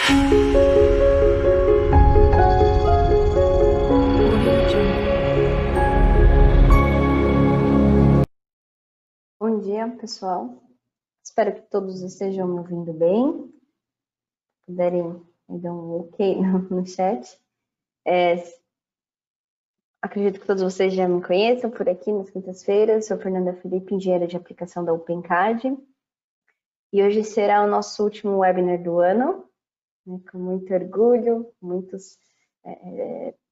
Bom dia, pessoal. Espero que todos estejam me ouvindo bem. Puderem me dar um ok no chat. Acredito que todos vocês já me conheçam por aqui nas quintas-feiras. Sou Fernanda Felipe, engenheira de aplicação da OpenCAD. E hoje será o nosso último webinar do ano, né, com muito orgulho, muitos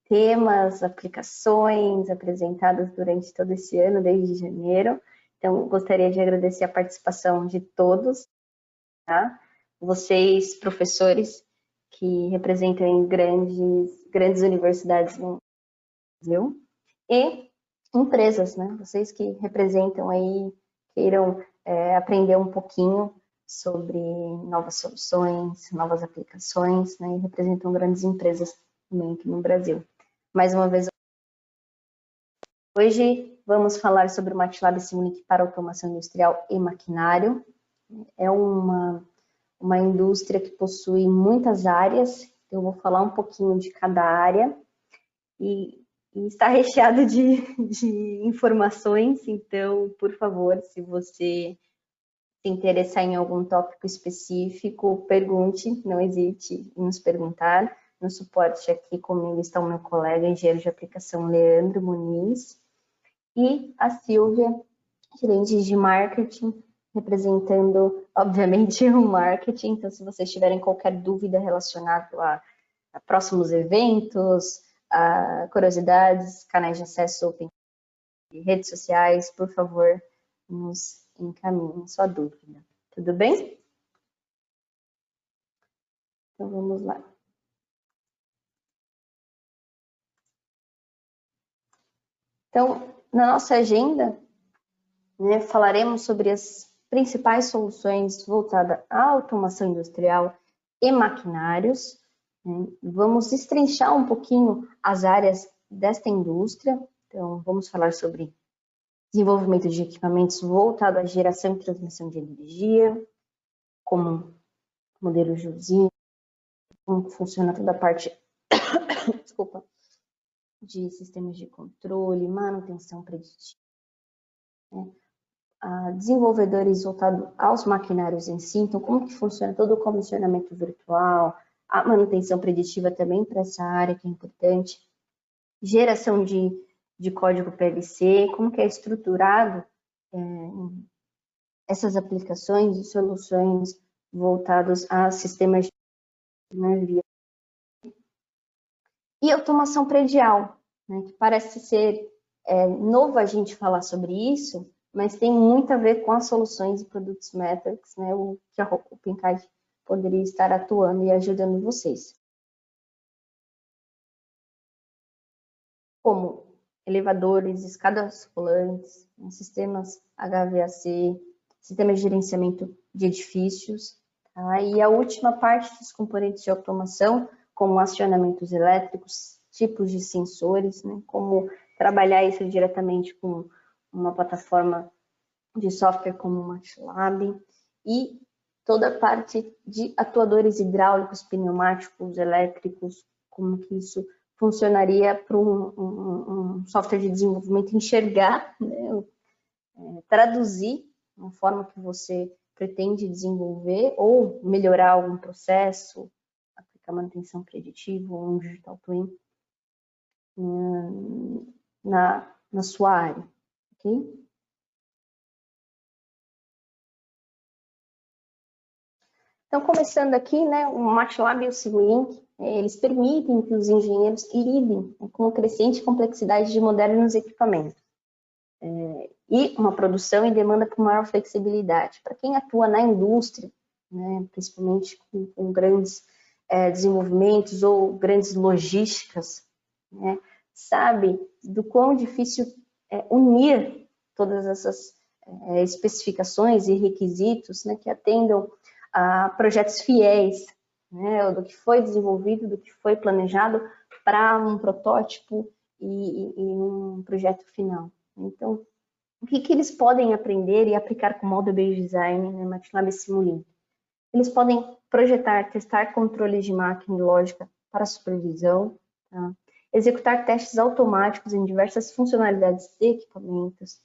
temas, aplicações apresentadas durante todo esse ano, desde janeiro. Então, gostaria de agradecer a participação de todos, tá? Vocês, professores, que representam em grandes universidades no Brasil, e empresas, né? Vocês que representam aí, queiram aprender um pouquinho sobre novas soluções, novas aplicações, né? E representam grandes empresas também aqui no Brasil. Mais uma vez, hoje vamos falar sobre o MATLAB Simulink para automação industrial e maquinário. É uma indústria que possui muitas áreas, eu vou falar um pouquinho de cada área, e está recheado de informações, então, por favor, se você se interessar em algum tópico específico, pergunte, não hesite em nos perguntar. No suporte aqui comigo está o meu colega, engenheiro de aplicação, Leandro Muniz, e a Silvia, gerente de marketing, representando, obviamente, o marketing. Então, se vocês tiverem qualquer dúvida relacionada a próximos eventos, a curiosidades, canais de acesso open, redes sociais, por favor, nos encaminhem sua dúvida. Tudo bem? Então, vamos lá. Então, na nossa agenda, né, falaremos sobre as principais soluções voltadas à automação industrial e maquinários. Né? Vamos destrinchar um pouquinho as áreas desta indústria. Então, vamos falar sobre desenvolvimento de equipamentos voltado à geração e transmissão de energia, como modelos de usina, como funciona toda a parte desculpa, de sistemas de controle, manutenção preditiva, né? Desenvolvedores voltados aos maquinários em si, então como que funciona todo o comissionamento virtual, a manutenção preditiva também para essa área que é importante, geração de código PLC, como que é estruturado essas aplicações e soluções voltados a sistemas de energia. E automação predial, né, que parece ser novo a gente falar sobre isso, mas tem muito a ver com as soluções e produtos Metrics, né, o que a OpenCAD poderia estar atuando e ajudando vocês. Como elevadores, escadas rolantes, sistemas HVAC, sistemas de gerenciamento de edifícios, tá? E a última parte dos componentes de automação, como acionamentos elétricos, tipos de sensores, né? Como trabalhar isso diretamente com uma plataforma de software como o MATLAB, e toda a parte de atuadores hidráulicos, pneumáticos, elétricos, como que isso funcionaria para um software de desenvolvimento enxergar, né, traduzir uma forma que você pretende desenvolver ou melhorar algum processo, aplicar manutenção preditiva ou um digital twin na sua área, ok? Então, começando aqui, né, o MATLAB e o Simulink, eles permitem que os engenheiros lidem com a crescente complexidade de modernos equipamentos. E uma produção e demanda por maior flexibilidade. Para quem atua na indústria, né, principalmente com grandes desenvolvimentos ou grandes logísticas, né, sabe do quão difícil unir todas essas especificações e requisitos, né, que atendam a projetos fiéis, né, do que foi desenvolvido, do que foi planejado para um protótipo e um projeto final. Então, o que eles podem aprender e aplicar com Model Based Design, né, MATLAB e Simulink? Eles podem projetar, testar controles de máquina e lógica para supervisão, tá? Executar testes automáticos em diversas funcionalidades de equipamentos,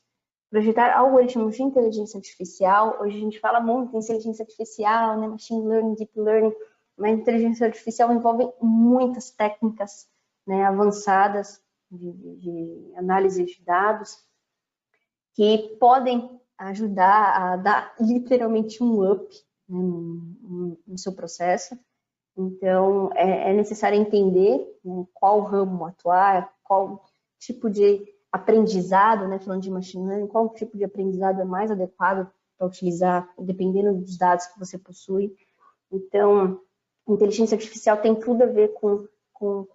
projetar algoritmos de inteligência artificial. Hoje a gente fala muito em inteligência artificial, né, machine learning, deep learning, mas inteligência artificial envolve muitas técnicas, né, avançadas de análise de dados que podem ajudar a dar literalmente um up, né, no seu processo. Então, é necessário entender, né, qual ramo atuar, qual tipo de aprendizado, né, falando de machine learning, qual tipo de aprendizado é mais adequado para utilizar, dependendo dos dados que você possui. Então, inteligência artificial tem tudo a ver com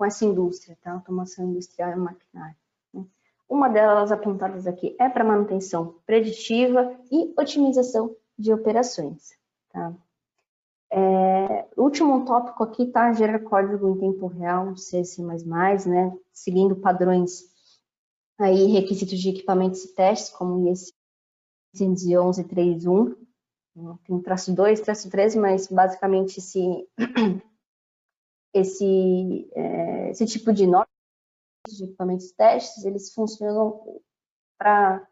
essa indústria, tá? Automação industrial e maquinária, né? Uma delas apontadas aqui é para manutenção preditiva e otimização de operações, tá? O último tópico aqui tá gerar código em tempo real, C++, né? Seguindo padrões aí, requisitos de equipamentos e testes, como o IEC 611.3.1, tem traço 2, traço 3, mas basicamente esse tipo de norma de equipamentos e testes, eles funcionam para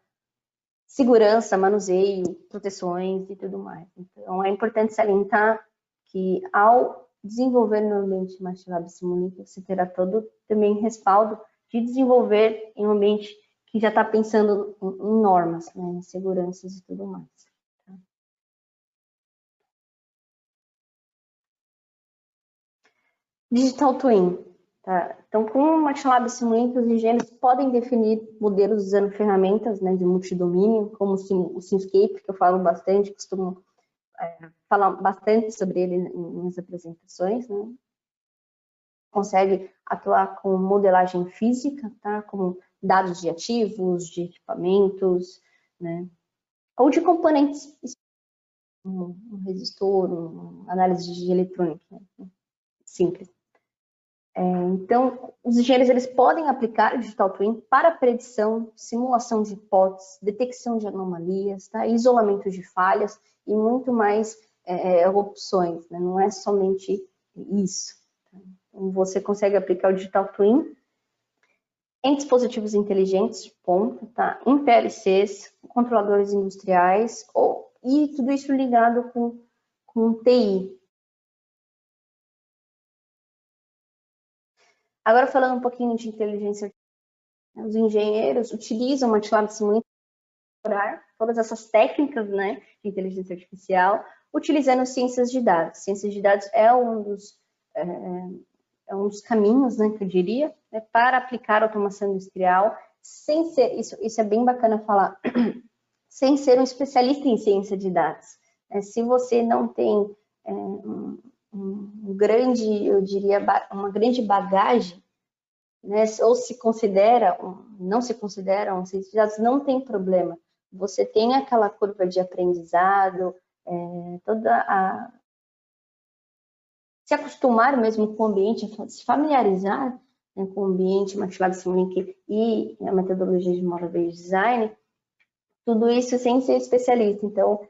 segurança, manuseio, proteções e tudo mais. Então, é importante salientar que ao desenvolver no ambiente MATLAB Simulink, você terá todo também respaldo de desenvolver em um ambiente que já está pensando em normas, né, em seguranças e tudo mais. Tá? Digital Twin. Tá? Então, com o MATLAB Simulink, os engenheiros podem definir modelos usando ferramentas, né, de multidomínio, como o Simscape, que eu falo bastante, costumo falar bastante sobre ele em minhas apresentações, né? Consegue atuar com modelagem física, tá? Como dados de ativos, de equipamentos, né? Ou de componentes, um resistor, análise de eletrônica, né? Simples. Então, os engenheiros eles podem aplicar o Digital Twin para predição, simulação de hipóteses, detecção de anomalias, tá? Isolamento de falhas e muito mais opções, né? Não é somente isso. Tá? Então, você consegue aplicar o Digital Twin em dispositivos inteligentes, ponto, tá? Em PLCs, controladores industriais, e tudo isso ligado com TI. Agora, falando um pouquinho de inteligência artificial, os engenheiros utilizam o MATLAB Simulink para explorar todas essas técnicas, né, de inteligência artificial, utilizando ciências de dados. Ciências de dados é um dos caminhos, né, que eu diria, né, para aplicar automação industrial, sem ser, isso é bem bacana falar, sem ser um especialista em ciência de dados. Se você não tem grande, eu diria, uma grande bagagem, né, ou se considera, não se considera um cientista de dados, não tem problema. Você tem aquela curva de aprendizado, se acostumar mesmo com o ambiente, se familiarizar, né, com o ambiente MATLAB Simulink e a metodologia de Model-Based Design, tudo isso sem ser especialista. Então,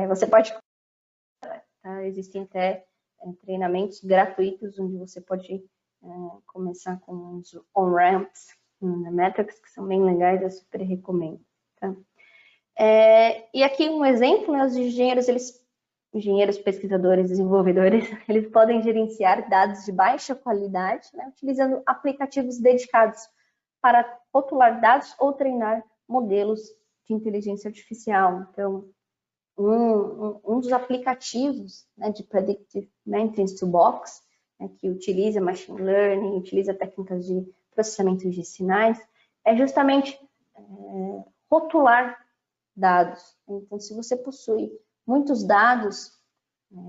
você pode... Tá? Existem até treinamentos gratuitos onde você pode começar com os on-ramps na Metrics, que são bem legais, eu super recomendo. Tá? E aqui um exemplo, né, os engenheiros, pesquisadores, desenvolvedores, eles podem gerenciar dados de baixa qualidade, né, utilizando aplicativos dedicados para rotular dados ou treinar modelos de inteligência artificial. Então, um dos aplicativos, né, de Predictive Maintenance Toolbox, né, que utiliza Machine Learning, utiliza técnicas de processamento de sinais, é justamente rotular dados. Então, se você possui muitos dados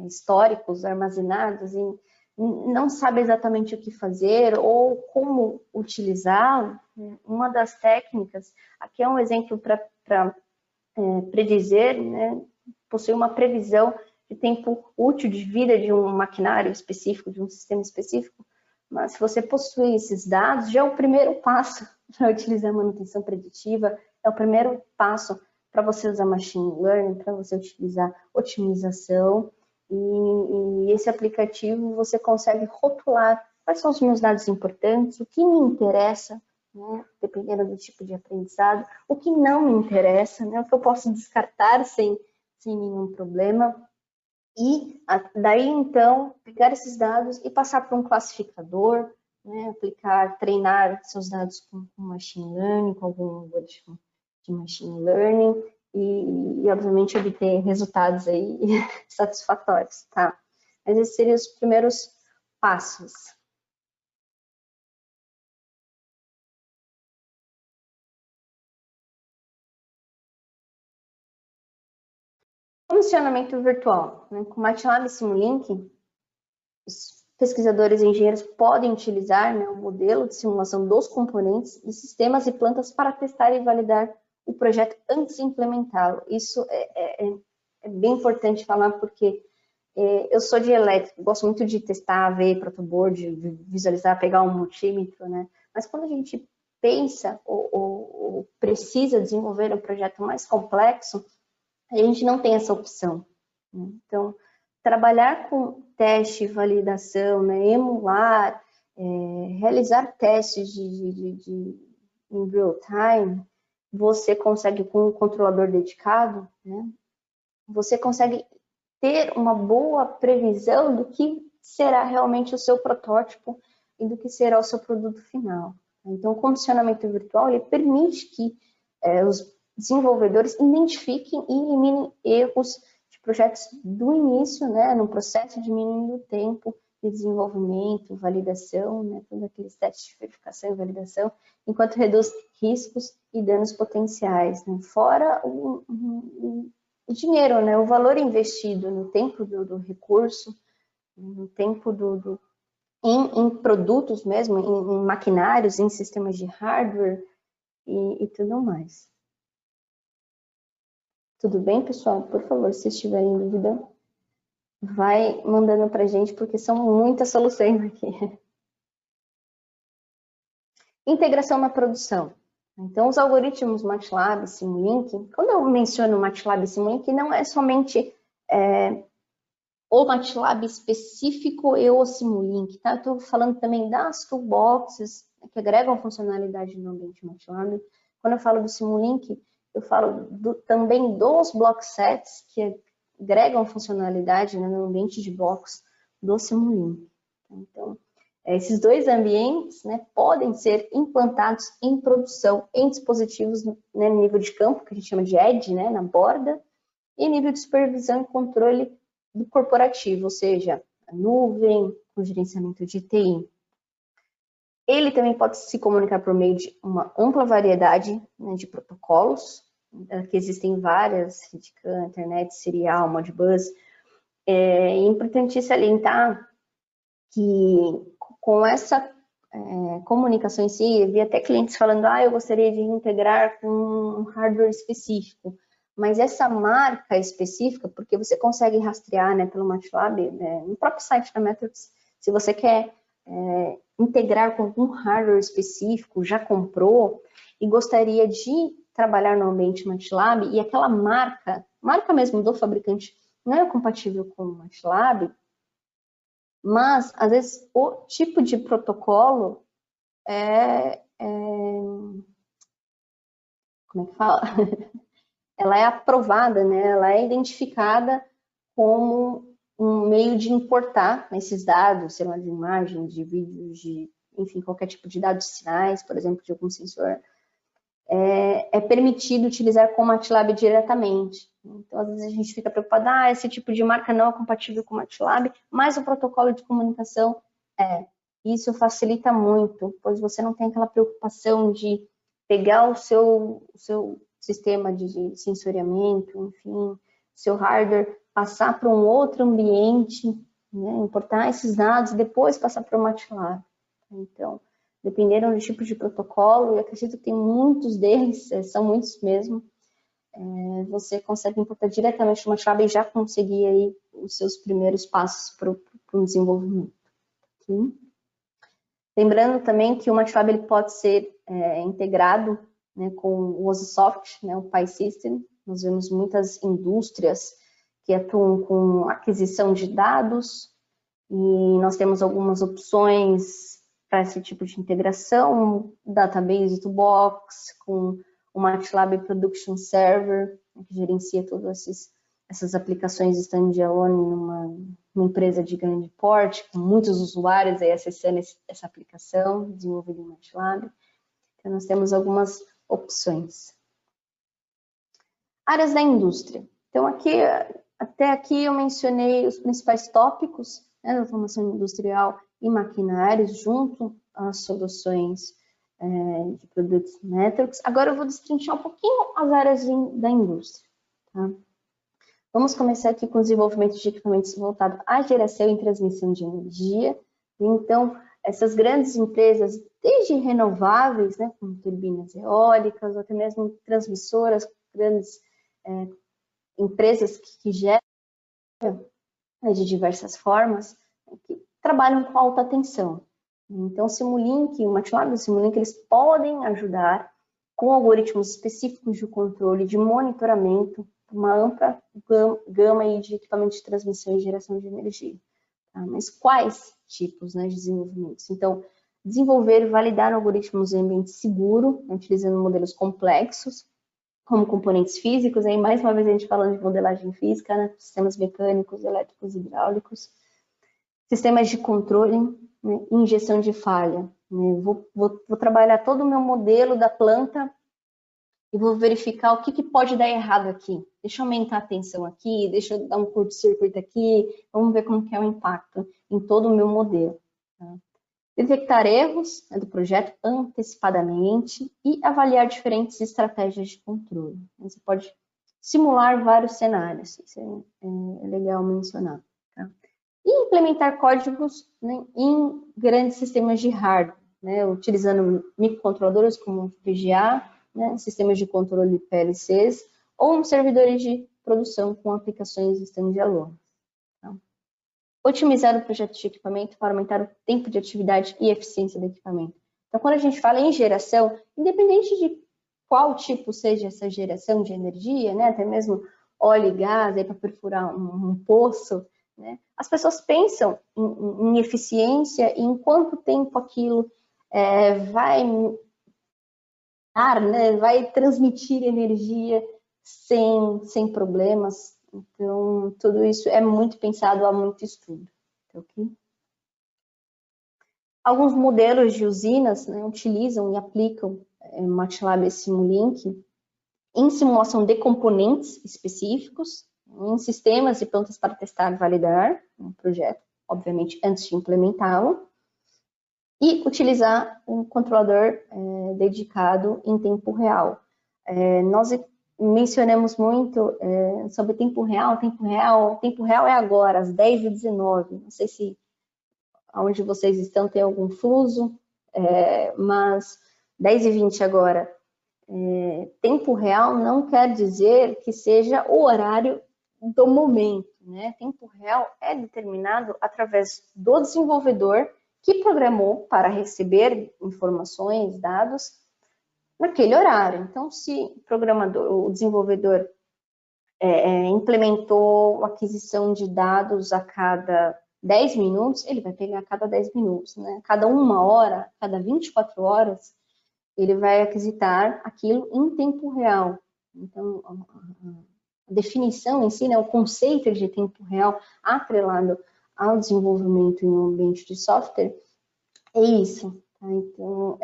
históricos armazenados e não sabe exatamente o que fazer ou como utilizá-lo, uma das técnicas, aqui é um exemplo para predizer, né, possui uma previsão de tempo útil de vida de um maquinário específico, de um sistema específico, mas se você possui esses dados, já é o primeiro passo para utilizar a manutenção preditiva, é o primeiro passo para você usar machine learning, para você utilizar otimização e esse aplicativo você consegue rotular quais são os meus dados importantes, o que me interessa, né, dependendo do tipo de aprendizado, o que não me interessa, né, o que eu posso descartar sem nenhum problema. E daí, então, pegar esses dados e passar para um classificador, né, treinar seus dados com machine learning, com algum algoritmo de machine learning, e obviamente, obter resultados aí satisfatórios, tá? Mas esses seriam os primeiros passos. Funcionamento virtual, né? Com MATLAB e Simulink, os pesquisadores e engenheiros podem utilizar, né, o modelo de simulação dos componentes de sistemas e plantas para testar e validar o projeto antes de implementá-lo. Isso é bem importante falar, porque eu sou de elétrica, gosto muito de testar, ver protoboard, visualizar, pegar um multímetro, né? Mas quando a gente pensa ou precisa desenvolver um projeto mais complexo, a gente não tem essa opção, né? Então, trabalhar com teste, validação, né, emular, realizar testes em real time, você consegue, com um controlador dedicado, né, você consegue ter uma boa previsão do que será realmente o seu protótipo e do que será o seu produto final. Então, o condicionamento virtual ele permite que os desenvolvedores identifiquem e eliminem erros de projetos do início, né, no processo diminuindo o tempo de desenvolvimento, validação, né, todos aqueles testes de verificação e validação, enquanto reduz riscos e danos potenciais, né, fora o dinheiro, né, o valor investido no tempo do recurso, no tempo em produtos mesmo, em maquinários, em sistemas de hardware e tudo mais. Tudo bem, pessoal? Por favor, se tiverem dúvida, vai mandando para a gente, porque são muitas soluções aqui. Integração na produção. Então, os algoritmos MATLAB, Simulink, quando eu menciono MATLAB e Simulink, não é somente o MATLAB específico e o Simulink, tá? Eu estou falando também das toolboxes, né, que agregam funcionalidade no ambiente MATLAB. Quando eu falo do Simulink, eu falo também dos block sets, que agregam funcionalidade, né, no ambiente de blocos do Simulink. Então, esses dois ambientes, né, podem ser implantados em produção, em dispositivos, né, no nível de campo, que a gente chama de edge, né, na borda, e nível de supervisão e controle do corporativo, ou seja, a nuvem, o gerenciamento de TI. Ele também pode se comunicar por meio de uma ampla variedade, né, de protocolos, que existem várias, Redcam, Internet Serial, Modbus. É importante salientar que com essa comunicação em si, eu vi até clientes falando, eu gostaria de integrar com um hardware específico, mas essa marca específica, porque você consegue rastrear, né, pelo MATLAB, no próprio site da Metrics, se você quer integrar com algum hardware específico, já comprou e gostaria de trabalhar no ambiente MATLAB e aquela marca mesmo do fabricante não é compatível com o MATLAB, mas às vezes o tipo de protocolo como é que fala? Ela é aprovada, né? Ela é identificada como um meio de importar esses dados, sei lá, de imagens, de vídeos, enfim, qualquer tipo de dados sinais, por exemplo, de algum sensor, é permitido utilizar com o MATLAB diretamente. Então, às vezes a gente fica preocupado, esse tipo de marca não é compatível com o MATLAB, mas o protocolo de comunicação é. Isso facilita muito, pois você não tem aquela preocupação de pegar o seu sistema de sensoriamento, enfim, seu hardware, passar para um outro ambiente, né, importar esses dados e depois passar para o MATLAB. Então, dependendo do tipo de protocolo, e acredito que tem muitos deles, são muitos mesmo, você consegue importar diretamente no MATLAB e já conseguir aí os seus primeiros passos para o desenvolvimento. Okay? Lembrando também que o MATLAB ele pode ser integrado, né, com o OSIsoft, né, o PI System. Nós vemos muitas indústrias que atuam com aquisição de dados, e nós temos algumas opções para esse tipo de integração, Database to Box, com o MATLAB Production Server, que gerencia todas essas aplicações standalone numa empresa de grande porte, com muitos usuários aí acessando essa aplicação, desenvolvida em MATLAB. Então, nós temos algumas opções. Áreas da indústria. Então, até aqui eu mencionei os principais tópicos, né, da automação industrial e maquinários, junto às soluções de produtos Networks. Agora eu vou destrinchar um pouquinho as áreas da indústria. Tá? Vamos começar aqui com o desenvolvimento de equipamentos voltados à geração e transmissão de energia. Então, essas grandes empresas, desde renováveis, né, como turbinas eólicas, ou até mesmo transmissoras, grandes empresas que geram de diversas formas, que trabalham com alta tensão. Então, o Simulink, o MATLAB e o Simulink, eles podem ajudar com algoritmos específicos de controle, de monitoramento, uma ampla gama aí de equipamentos de transmissão e geração de energia. Tá? Mas quais tipos, né, de desenvolvimentos? Então, desenvolver e validar algoritmos em ambiente seguro, né, utilizando modelos complexos, como componentes físicos, aí mais uma vez a gente falando de modelagem física, né, sistemas mecânicos, elétricos, hidráulicos, sistemas de controle, né, injeção de falha. Né, vou trabalhar todo o meu modelo da planta e vou verificar o que pode dar errado aqui. Deixa eu aumentar a tensão aqui, deixa eu dar um curto-circuito aqui, vamos ver como que é o impacto em todo o meu modelo. Tá? Detectar erros, né, do projeto antecipadamente e avaliar diferentes estratégias de controle. Você pode simular vários cenários, isso é legal mencionar. Tá? E implementar códigos, né, em grandes sistemas de hardware, né, utilizando microcontroladores como VGA, né, sistemas de controle PLCs, ou servidores de produção com aplicações standalone. Tá? Otimizar o projeto de equipamento para aumentar o tempo de atividade e eficiência do equipamento. Então, quando a gente fala em geração, independente de qual tipo seja essa geração de energia, né, até mesmo óleo e gás para perfurar um poço, né, as pessoas pensam em eficiência e em quanto tempo aquilo vai transmitir energia sem problemas. Então, tudo isso é muito pensado, há muito estudo. Okay? Alguns modelos de usinas, né, utilizam e aplicam MATLAB e Simulink em simulação de componentes específicos, em sistemas e plantas para testar e validar um projeto, obviamente, antes de implementá-lo, e utilizar um controlador dedicado em tempo real. Nós mencionamos muito sobre tempo real é agora, às 10h19, não sei se onde vocês estão tem algum fuso, mas 10h20 agora. Tempo real não quer dizer que seja o horário do momento, né? Tempo real é determinado através do desenvolvedor que programou para receber informações, dados, naquele horário. Então, se o desenvolvedor implementou a aquisição de dados a cada 10 minutos, ele vai pegar a cada 10 minutos, né? Cada 1 hora, cada 24 horas, ele vai aquisitar aquilo em tempo real. Então, a definição em si, né, o conceito de tempo real atrelado ao desenvolvimento em um ambiente de software, é isso. Tá? Então,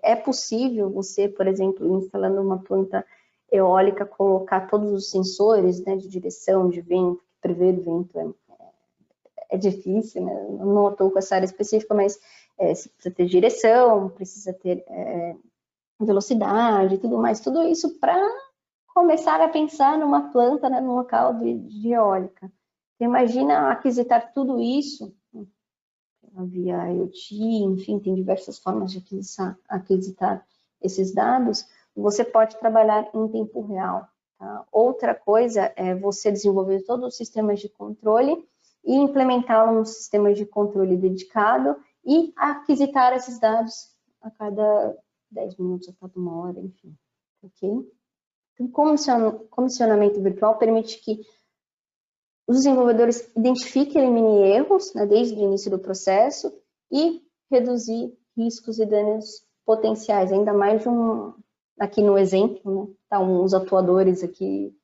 é possível você, por exemplo, instalando uma planta eólica, colocar todos os sensores, né, de direção de vento, que prever vento é difícil, né? Não estou com essa área específica, mas precisa ter direção, precisa ter velocidade, tudo mais, tudo isso para começar a pensar numa planta, né, no local de eólica. Você imagina aquisitar tudo isso via IoT, enfim, tem diversas formas de aquisitar esses dados, você pode trabalhar em tempo real. Tá? Outra coisa é você desenvolver todos os sistemas de controle e implementá-lo num sistema de controle dedicado e aquisitar esses dados a cada 10 minutos, a cada 1 hora, enfim. Ok? Então, comissionamento virtual permite que os desenvolvedores identifiquem e eliminem erros, né, desde o início do processo e reduzir riscos e danos potenciais, ainda mais aqui no exemplo, né, tá uns atuadores aqui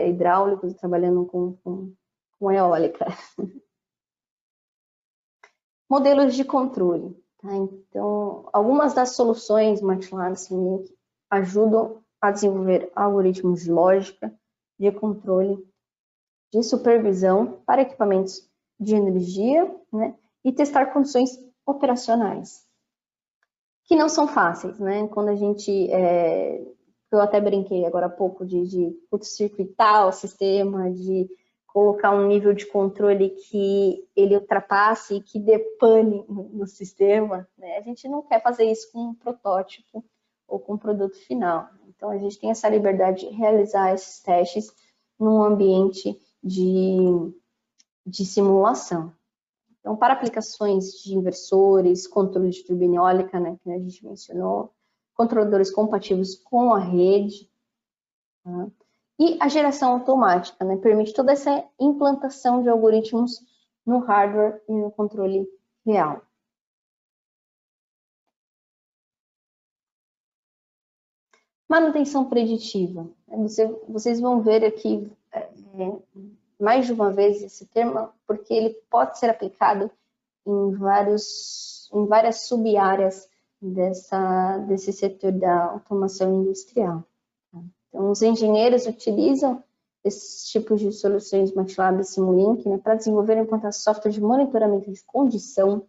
hidráulicos trabalhando com eólica. Modelos de controle. Tá? Então, algumas das soluções MATLAB Simulink ajudam a desenvolver algoritmos de lógica, de controle, de supervisão para equipamentos de energia, né, e testar condições operacionais, que não são fáceis, né? Quando a gente, eu até brinquei agora há pouco de curto-circuitar o sistema, de colocar um nível de controle que ele ultrapasse e que dê pane no sistema, né? A gente não quer fazer isso com um protótipo ou com um produto final. Então, a gente tem essa liberdade de realizar esses testes num ambiente de simulação. Então, para aplicações de inversores, controle de turbina eólica, né, que a gente mencionou, controladores compatíveis com a rede, tá? E a geração automática, né, permite toda essa implantação de algoritmos no hardware e no controle real. Manutenção preditiva. Vocês vão ver aqui mais de uma vez esse termo, porque ele pode ser aplicado em várias sub-áreas desse setor da automação industrial. Então, os engenheiros utilizam esses tipos de soluções MATLAB e Simulink, né, para desenvolver enquanto software de monitoramento de condição,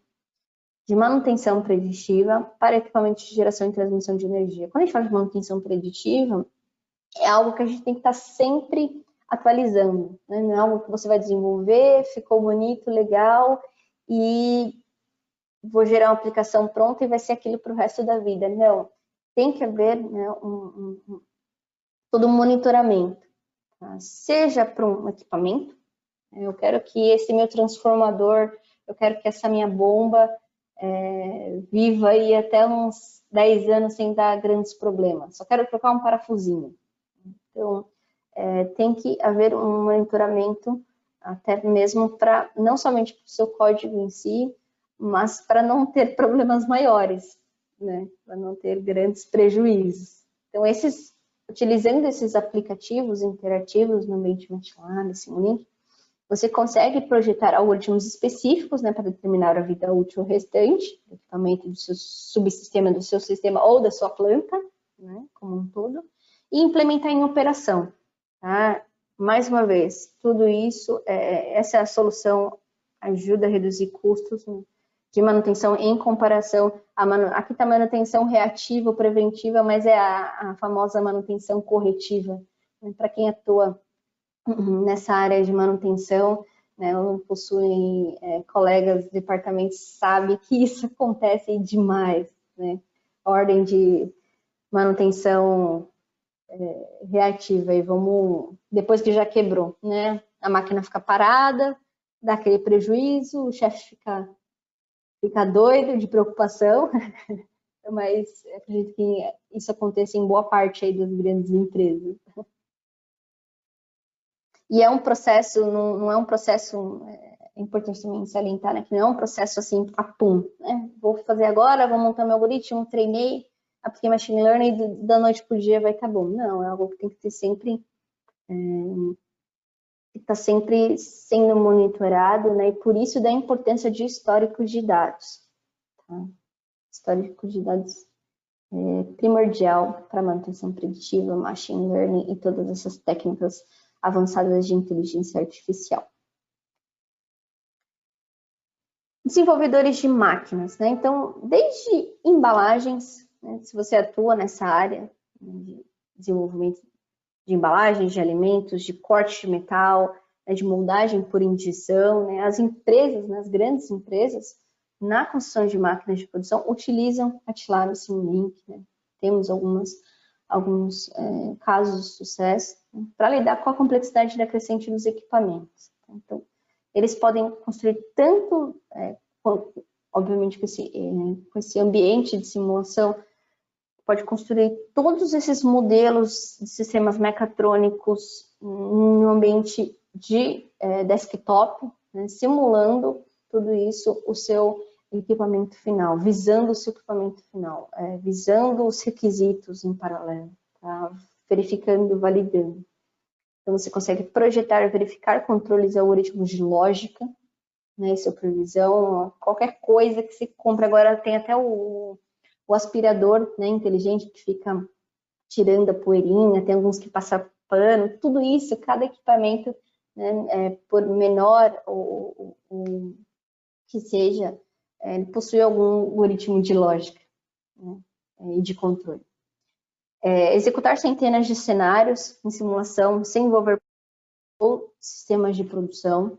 de manutenção preditiva para equipamentos de geração e transmissão de energia. Quando a gente fala de manutenção preditiva, é algo que a gente tem que estar sempre atualizando, né? Não é algo que você vai desenvolver, ficou bonito, legal, e vou gerar uma aplicação pronta e vai ser aquilo para o resto da vida. Não, tem que haver, né, todo um monitoramento, tá? Seja para um equipamento, eu quero que esse meu transformador, eu quero que essa minha bomba viva aí até uns 10 anos sem dar grandes problemas. Só quero trocar um parafusinho. Então, tem que haver um monitoramento, até mesmo para, não somente para o seu código em si, mas para não ter problemas maiores, né? Para não ter grandes prejuízos. Então, utilizando esses aplicativos interativos no ambiente MATLAB, Simulink, você consegue projetar algoritmos específicos, né, para determinar a vida útil restante do equipamento, do seu subsistema, do seu sistema ou da sua planta, né, como um todo, e implementar em operação. Tá? Mais uma vez, tudo isso, essa solução ajuda a reduzir custos, né, de manutenção em comparação aqui está a manutenção reativa ou preventiva, mas é a famosa manutenção corretiva, né, para quem atua nessa área de manutenção, né, ou possui colegas de departamentos, sabe que isso acontece demais, né? Ordem de manutenção reativa, e depois que já quebrou, né? A máquina fica parada, dá aquele prejuízo, o chefe fica doido de preocupação, mas acredito que isso aconteça em boa parte aí das grandes empresas. E é um processo, não é um processo, é importante também salientar, né, que não é um processo assim, papum, né? Vou fazer agora, vou montar meu algoritmo, treinei, apliquei machine learning, da noite para o dia vai estar bom. Não, é algo que tem que ter sempre, que está sempre sendo monitorado, né? E por isso da importância de histórico de dados. Tá? Histórico de dados é primordial para manutenção preditiva, machine learning e todas essas técnicas avançadas de inteligência artificial. Desenvolvedores de máquinas, né? Então, desde embalagens, né? Se você atua nessa área de desenvolvimento de embalagens, de alimentos, de corte de metal, né? De moldagem por injeção, né? As empresas, né? As grandes empresas, na construção de máquinas de produção, utilizam MATLAB e Simulink, né? Temos alguns casos de sucesso, né, para lidar com a complexidade da crescente dos equipamentos. Então, eles podem construir tanto, obviamente, com esse ambiente de simulação, pode construir todos esses modelos de sistemas mecatrônicos no ambiente de desktop, né, simulando tudo isso, o seu equipamento final, visando o seu equipamento final, visando os requisitos em paralelo, tá? Verificando, validando. Então, você consegue projetar, verificar controles e algoritmos de lógica, né, supervisão, qualquer coisa que você compra. Agora tem até o aspirador, né, inteligente, que fica tirando a poeirinha, tem alguns que passam pano, tudo isso, cada equipamento, né, por menor ou que seja, ele possui algum algoritmo de lógica, né, e de controle. Executar centenas de cenários em simulação sem envolver sistemas de produção.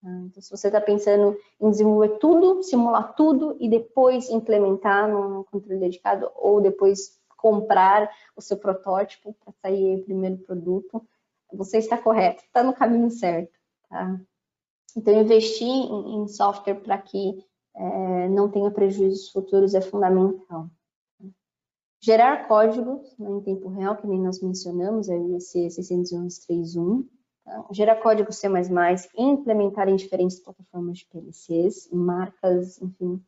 Então, se você está pensando em desenvolver tudo, simular tudo e depois implementar num controle dedicado ou depois comprar o seu protótipo para sair o primeiro produto, você está correto, está no caminho certo. Tá? Então, investir em software para que não tenha prejuízos futuros é fundamental. Gerar códigos, né, em tempo real, que nem nós mencionamos, é o IEC 611.3.1. Tá? Gerar código C++, implementar em diferentes plataformas de PLCs, marcas, enfim.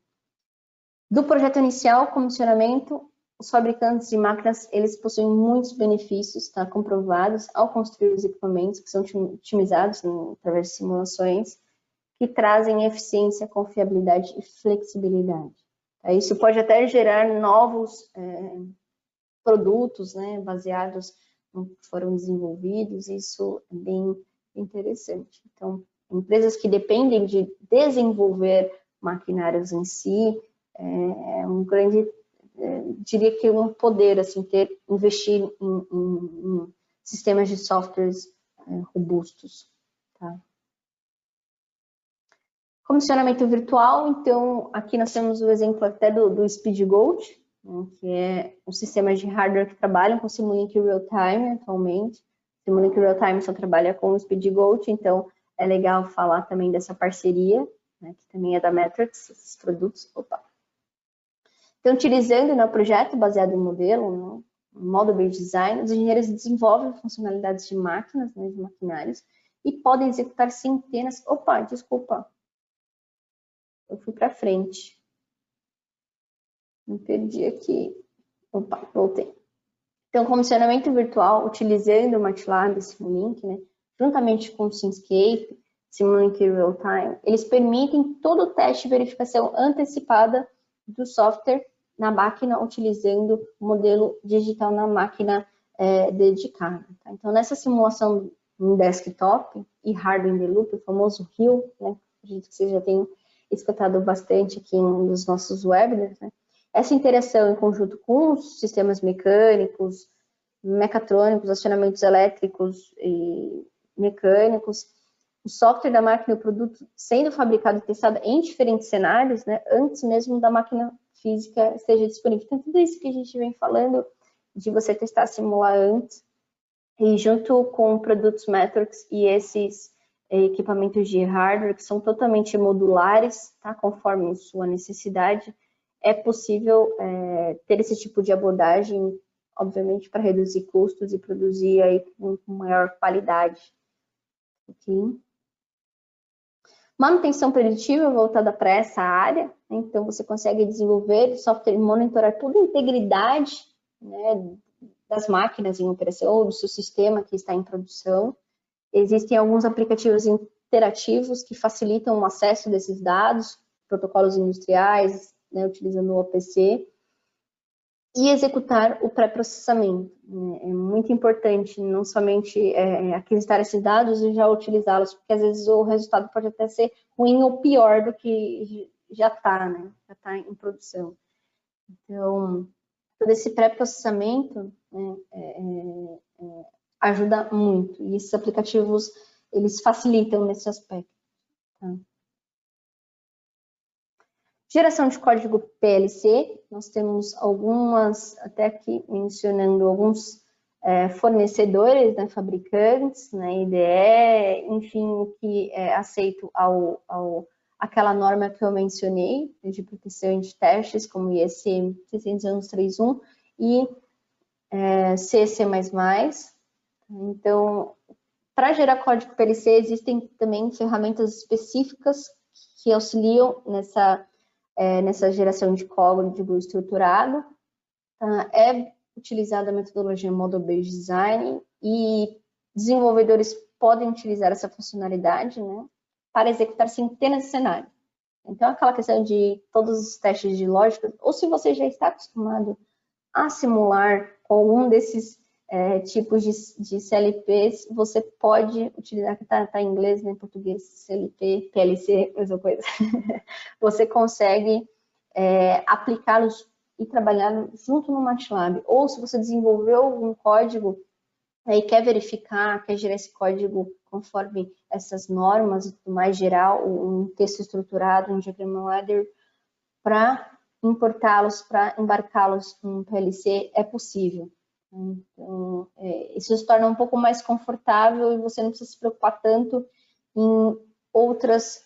Do projeto inicial, comissionamento, os fabricantes de máquinas, eles possuem muitos benefícios, tá, comprovados ao construir os equipamentos, que são otimizados, né, através de simulações, que trazem eficiência, confiabilidade e flexibilidade. Tá? Isso pode até gerar novos produtos, né, baseados no que foram desenvolvidos, isso é bem interessante. Então, empresas que dependem de desenvolver maquinários em si, é um grande, diria que um poder, assim, investir em sistemas de softwares robustos. Tá? Comissionamento virtual, então, aqui nós temos o exemplo até do SpeedGoat, né, que é um sistema de hardware que trabalham com Simulink Real-Time atualmente. Simulink Real-Time só trabalha com o SpeedGoat, então é legal falar também dessa parceria, né, que também é da Matrix, esses produtos. Opa. Então, utilizando no projeto baseado em modelo, né, model-based design, os engenheiros desenvolvem funcionalidades de máquinas, né, de maquinários, e podem executar centenas... Opa, desculpa. Eu fui para frente. Me perdi aqui. Opa, voltei. Então, comissionamento virtual, utilizando o MATLAB, Simulink, né, juntamente com o Simscape, Simulink Real-Time, eles permitem todo o teste e verificação antecipada do software na máquina, utilizando o modelo digital na máquina dedicada. Tá? Então, nessa simulação em desktop e hardware in the loop, o famoso RIL, né, acredito que vocês já tenham escutado bastante aqui em um dos nossos webinars, né, essa interação em conjunto com os sistemas mecânicos, mecatrônicos, acionamentos elétricos e mecânicos, o software da máquina e o produto sendo fabricado e testado em diferentes cenários, né, antes mesmo da máquina física esteja disponível. Então, tudo isso que a gente vem falando de você testar, simular antes, e junto com produtos Matrix e esses equipamentos de hardware que são totalmente modulares, tá, conforme sua necessidade, é possível ter esse tipo de abordagem, obviamente, para reduzir custos e produzir aí com maior qualidade. Okay. Manutenção preditiva voltada para essa área, né? Então você consegue desenvolver software e monitorar toda a integridade, né, das máquinas em operação ou do seu sistema que está em produção. Existem alguns aplicativos interativos que facilitam o acesso desses dados, protocolos industriais, né, utilizando o OPC, e executar o pré-processamento. É muito importante não somente aquisitar esses dados e já utilizá-los, porque às vezes o resultado pode até ser ruim ou pior do que já está, né? Já está em produção. Então, todo esse pré-processamento, né, ajuda muito, e esses aplicativos, eles facilitam nesse aspecto. Tá? Geração de código PLC, nós temos algumas, até aqui mencionando alguns fornecedores, né, fabricantes, né, IDE, enfim, que é aceito aquela norma que eu mencionei, de proteção e de testes, como IEC 611.3.1 e CC++. Então, Para gerar código PLC, existem também ferramentas específicas que auxiliam nessa geração de código estruturado. É utilizada a metodologia Model-Based Design e desenvolvedores podem utilizar essa funcionalidade, né, para executar centenas de cenários. Então, aquela questão de todos os testes de lógica, ou se você já está acostumado a simular com algum desses tipos de CLPs, você pode utilizar, que está em inglês, né, em português, CLP, PLC, mesma coisa. Você consegue aplicá-los e trabalhar junto no MATLAB. Ou se você desenvolveu algum código e quer verificar, quer gerar esse código conforme essas normas e tudo mais, gerar um texto estruturado, um diagrama ladder, para importá-los, para embarcá-los em PLC, é possível. Então, isso se torna um pouco mais confortável e você não precisa se preocupar tanto em outros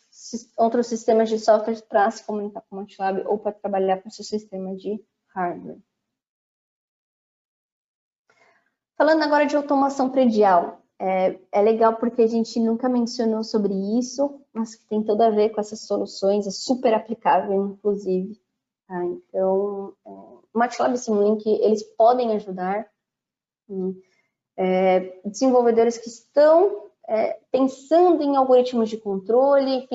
sistemas de software para se comunicar com o MATLAB ou para trabalhar com o seu sistema de hardware. Falando agora de automação predial, é legal porque a gente nunca mencionou sobre isso, mas que tem tudo a ver com essas soluções, é super aplicável, inclusive. Tá? Então, o MATLAB e Simulink, eles podem ajudar desenvolvedores que estão pensando em algoritmos de controle,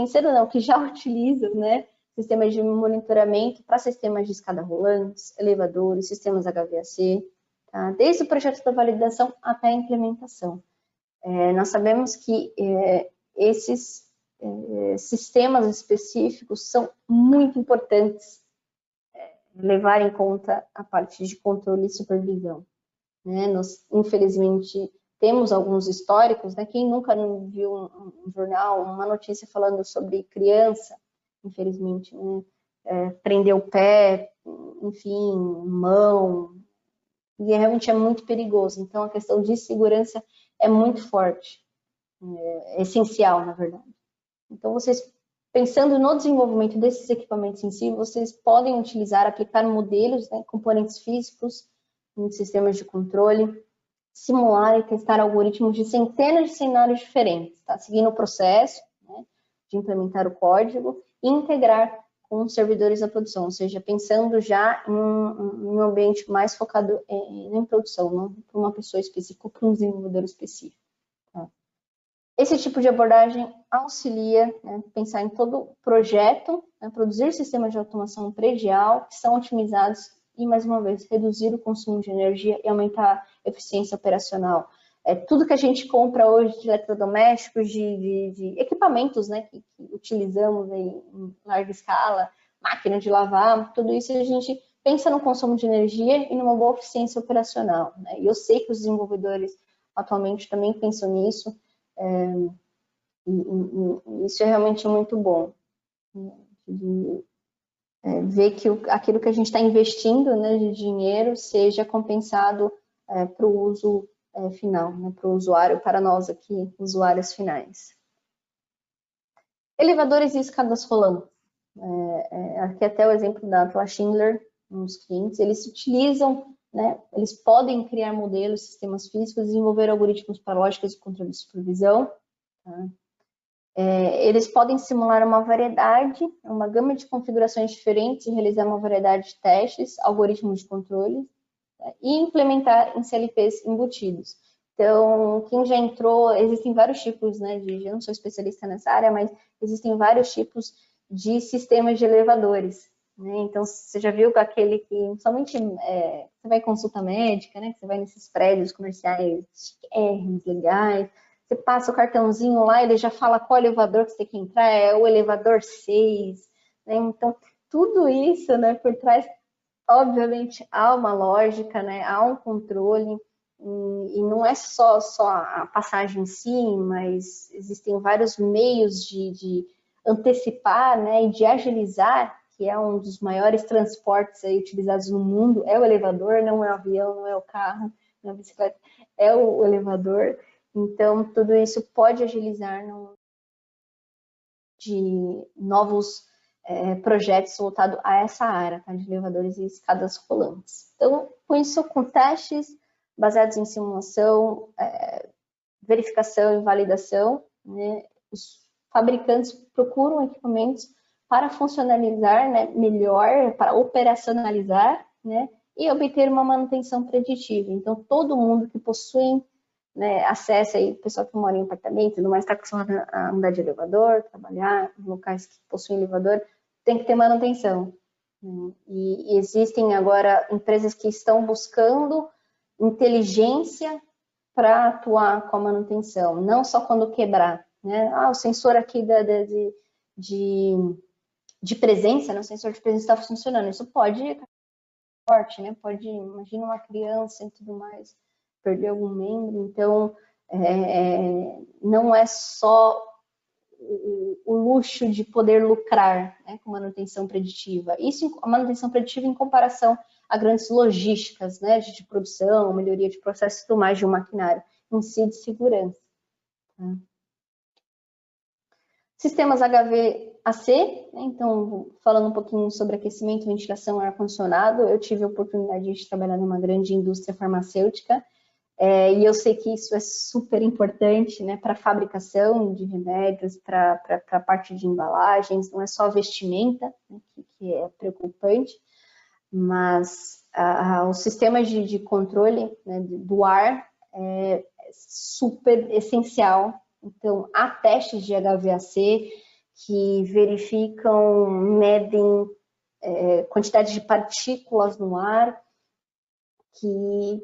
que já utilizam, né, sistemas de monitoramento para sistemas de escada rolantes, elevadores, sistemas HVAC, tá? Desde o projeto da validação até a implementação. Nós sabemos que esses sistemas específicos são muito importantes levar em conta a parte de controle e supervisão. Né? Nós, infelizmente, temos alguns históricos, né? Quem nunca viu um jornal, uma notícia falando sobre criança, infelizmente, né? Prendeu o pé, enfim, mão, e realmente é muito perigoso. Então, a questão de segurança é muito forte, é essencial, na verdade. Então, vocês, pensando no desenvolvimento desses equipamentos em si, vocês podem utilizar, aplicar modelos, né, componentes físicos em sistemas de controle, simular e testar algoritmos de centenas de cenários diferentes, tá? Seguindo o processo, né, de implementar o código e integrar com servidores da produção, ou seja, pensando já em um ambiente mais focado em produção, não para uma pessoa específica ou para um desenvolvedor específico. Tá? Esse tipo de abordagem auxilia, né, pensar em todo o projeto, né, produzir sistemas de automação predial que são otimizados e, mais uma vez, reduzir o consumo de energia e aumentar a eficiência operacional. Tudo que a gente compra hoje de eletrodomésticos, de equipamentos, né, que utilizamos aí em larga escala, máquina de lavar, tudo isso a gente pensa no consumo de energia e numa boa eficiência operacional. Né? E eu sei que os desenvolvedores atualmente também pensam nisso, e isso é realmente muito bom. Ver que aquilo que a gente está investindo, né, de dinheiro seja compensado para o uso final, né, para o usuário, para nós aqui, usuários finais. Elevadores e escadas rolantes. Aqui até o exemplo da Atlas Schindler, uns clientes, eles utilizam, né, eles podem criar modelos, sistemas físicos, desenvolver algoritmos para lógicas de controle de supervisão. Tá? Eles podem simular uma gama de configurações diferentes e realizar uma variedade de testes, algoritmos de controle, tá? E implementar em CLPs embutidos. Então, quem já entrou, existem vários tipos, né, eu não sou especialista nessa área, mas existem vários tipos de sistemas de elevadores. Né? Então, você já viu aquele que somente você vai em consulta médica, né? Você vai nesses prédios comerciais chiquérrimos, legais, você passa o cartãozinho lá, ele já fala qual elevador que você tem que entrar, é o elevador 6. Né? Então, tudo isso, né, por trás, obviamente, há uma lógica, né? Há um controle, e não é só a passagem em si, mas existem vários meios de antecipar, né, e de agilizar, que é um dos maiores transportes aí utilizados no mundo, é o elevador, não é o avião, não é o carro, não é a bicicleta, é o elevador. Então, tudo isso pode agilizar de novos projetos voltados a essa área, tá? De elevadores e escadas rolantes. Então, com isso, com testes baseados em simulação, verificação e validação, né? Os fabricantes procuram equipamentos para funcionalizar, né, melhor, para operacionalizar, né, e obter uma manutenção preditiva. Então, todo mundo que possui, né, acesso aí, o pessoal que mora em apartamento, não mais está acostumado a andar de elevador, trabalhar em locais que possuem elevador, tem que ter manutenção. Né? E existem agora empresas que estão buscando inteligência para atuar com a manutenção, não só quando quebrar, né? O sensor aqui de presença, né? O sensor de presença está funcionando, isso pode forte, né? Pode, imagina uma criança e tudo mais, perder algum membro, então não é só o luxo de poder lucrar, né, com manutenção preditiva. Isso, a manutenção preditiva em comparação a grandes logísticas, né, de produção, melhoria de processos e tudo mais de um maquinário, em si de segurança. Tá? Sistemas HVAC, né, então, falando um pouquinho sobre aquecimento, ventilação, ar-condicionado, eu tive a oportunidade de trabalhar numa grande indústria farmacêutica, e eu sei que isso é super importante, né, para a fabricação de remédios, para a parte de embalagens, não é só vestimenta, né, que é preocupante, mas o sistema de controle, né, do ar é super essencial. Então, há testes de HVAC que verificam, medem quantidade de partículas no ar,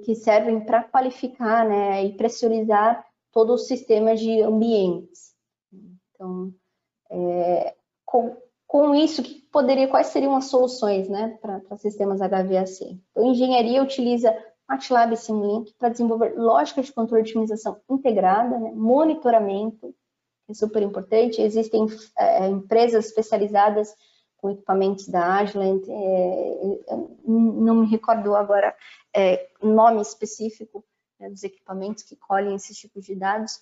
que servem para qualificar, né, e pressurizar todo o sistema de ambientes. Então, com isso, quais seriam as soluções, né, para sistemas HVAC? Então, a engenharia utiliza MATLAB e Simulink para desenvolver lógica de controle de otimização integrada, né, monitoramento, que é super importante. Existem empresas especializadas com equipamentos da Agilent, não me recordo agora nome específico, né, dos equipamentos que colhem esses tipos de dados,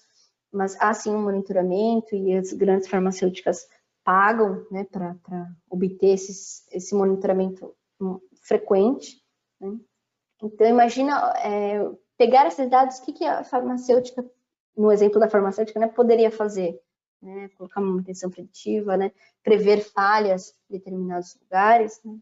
mas há sim um monitoramento e as grandes farmacêuticas pagam, né, para obter esse monitoramento frequente. Né? Então, imagina pegar esses dados, o que a farmacêutica, no exemplo da farmacêutica, né, poderia fazer? Né, colocar uma manutenção preditiva, né, prever falhas em determinados lugares. Né?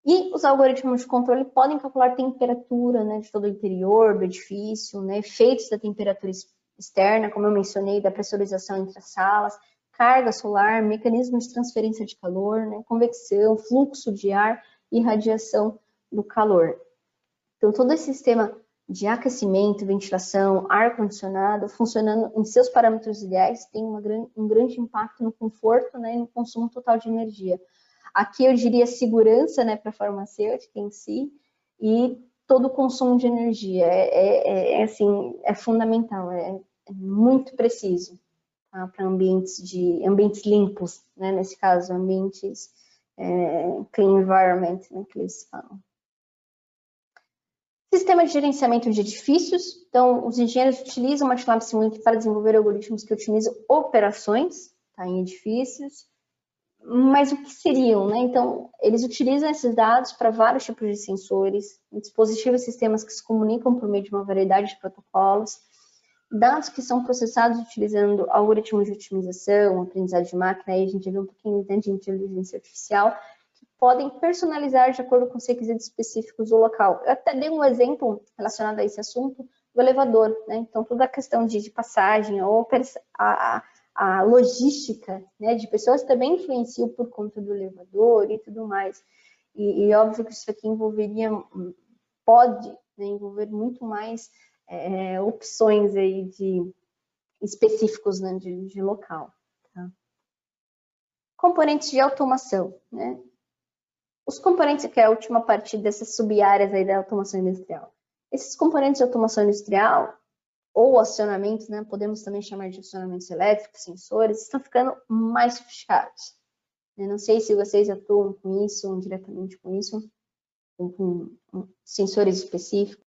E os algoritmos de controle podem calcular temperatura, né, de todo o interior do edifício, né, efeitos da temperatura externa, como eu mencionei, da pressurização entre as salas, carga solar, mecanismos de transferência de calor, né, convecção, fluxo de ar e radiação do calor. Então, todo esse sistema de aquecimento, ventilação, ar-condicionado, funcionando em seus parâmetros ideais, tem um grande impacto no conforto, né, e no consumo total de energia. Aqui eu diria segurança, né, para a farmacêutica em si, e todo o consumo de energia. Assim, é fundamental, é muito preciso, tá, para ambientes limpos, né, nesse caso, ambientes clean environment, né, que eles falam. Sistema de gerenciamento de edifícios. Então, os engenheiros utilizam o MATLAB Simulink para desenvolver algoritmos que otimizam operações, tá, em edifícios. Mas o que seriam, né? Então, eles utilizam esses dados para vários tipos de sensores, dispositivos e sistemas que se comunicam por meio de uma variedade de protocolos, dados que são processados utilizando algoritmos de otimização, aprendizado de máquina, aí a gente vê um pouquinho de inteligência artificial, que podem personalizar de acordo com os requisitos específicos do local. Eu até dei um exemplo relacionado a esse assunto do elevador, né? Então, toda a questão de passagem, a logística, né, de pessoas também influenciam por conta do elevador e tudo mais. E óbvio que isso aqui pode, né, envolver muito mais opções aí específicos, né, de local. Tá? Componentes de automação. Né? Os componentes, que é a última parte dessas sub-áreas aí da automação industrial. Esses componentes de automação industrial, ou acionamentos, né, podemos também chamar de acionamentos elétricos, sensores, estão ficando mais sofisticados. Eu não sei se vocês atuam com isso, ou diretamente com isso, com sensores específicos,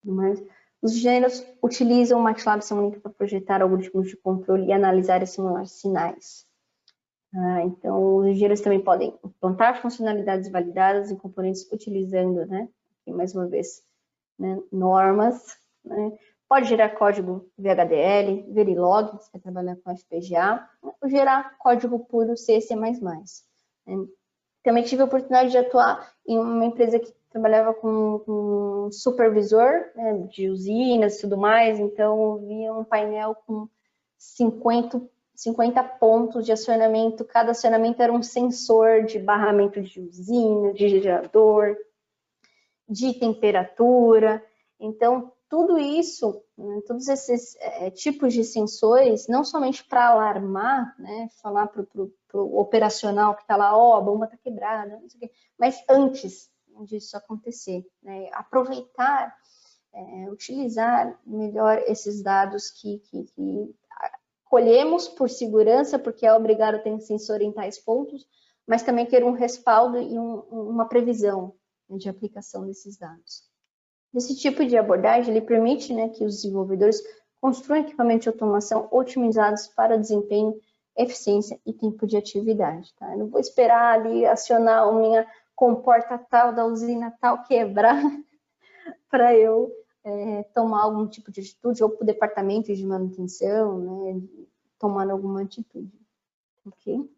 mas os engenheiros utilizam o MATLAB Simulink para projetar algoritmos de controle e analisar e simular sinais. Então, os engenheiros também podem implantar funcionalidades validadas em componentes utilizando, né, aqui mais uma vez, né, normas, né, Pode gerar código VHDL, Verilog, se quer trabalhar com FPGA, ou gerar código puro C e C++. Também tive a oportunidade de atuar em uma empresa que trabalhava com supervisor, né, de usinas e tudo mais, então eu via um painel com 50 pontos de acionamento, cada acionamento era um sensor de barramento de usina, de gerador, de temperatura. Então, tudo isso, todos esses tipos de sensores, não somente para alarmar, né, falar para o operacional que está lá, ó, a bomba está quebrada, não sei o quê, mas antes disso acontecer, né, aproveitar, utilizar melhor esses dados que colhemos por segurança, porque é obrigado a ter um sensor em tais pontos, mas também ter um respaldo e uma previsão, né, de aplicação desses dados. Esse tipo de abordagem ele permite, né, que os desenvolvedores construam equipamentos de automação otimizados para desempenho, eficiência e tempo de atividade. Tá? Eu não vou esperar ali acionar a minha comporta tal da usina tal quebrar para eu tomar algum tipo de atitude, ou para o departamento de manutenção, né, tomar alguma atitude. Ok?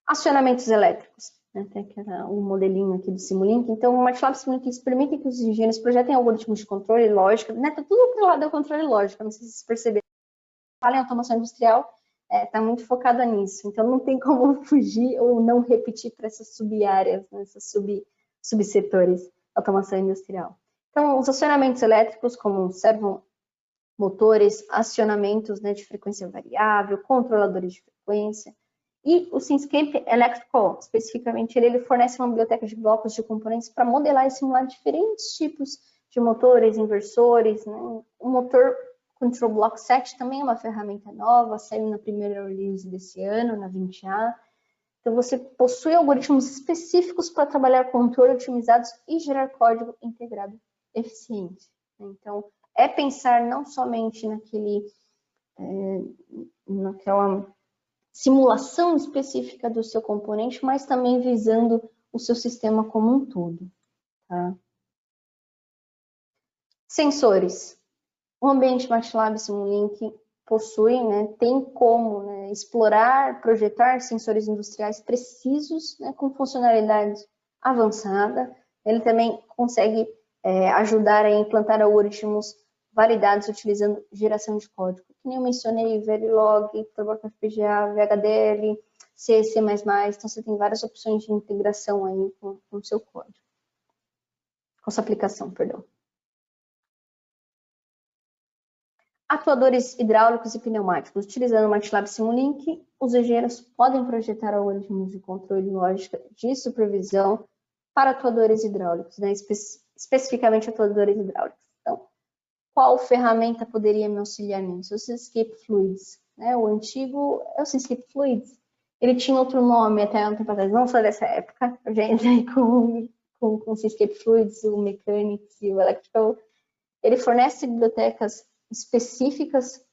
Acionamentos elétricos. Tem o modelinho aqui do Simulink. Então, o MATLAB Simulink permite que os engenheiros projetem algoritmos de controle lógico, né? Tá tudo pro lado do controle lógico, não sei se vocês perceberam. Fala em automação industrial, está muito focada nisso. Então, não tem como fugir ou não repetir para essas sub-áreas, né? Esses subsetores, automação industrial. Então, os acionamentos elétricos, como servomotores, acionamentos, né, de frequência variável, controladores de frequência. E o Simscape Electrical, especificamente, ele fornece uma biblioteca de blocos de componentes para modelar e simular diferentes tipos de motores, inversores. Né? O motor Control Block 7 também é uma ferramenta nova, saiu na primeira release desse ano, na 20A. Então, você possui algoritmos específicos para trabalhar controle otimizados e gerar código integrado eficiente. Então, é pensar não somente naquela simulação específica do seu componente, mas também visando o seu sistema como um todo. Tá? Sensores. O ambiente MATLAB Simulink possui, né, tem como, né, explorar, projetar sensores industriais precisos, né, com funcionalidade avançada. Ele também consegue ajudar a implantar algoritmos validados utilizando geração de código. Que nem eu mencionei, Verilog, FPGA, VHDL, C, C++, então você tem várias opções de integração aí com o seu código. Com sua aplicação, perdão. Atuadores hidráulicos e pneumáticos. Utilizando o MATLAB Simulink, os engenheiros podem projetar algoritmos de controle lógica de supervisão para atuadores hidráulicos, né? Especificamente atuadores hidráulicos. Então, qual ferramenta poderia me auxiliar nisso? O Simscape Fluids, né? O antigo é o Simscape Fluids. Ele tinha outro nome até um tempo atrás, não foi dessa época. Eu já entrei com o Simscape Fluids, o Mechanics e o Electrical. Ele fornece bibliotecas específicas.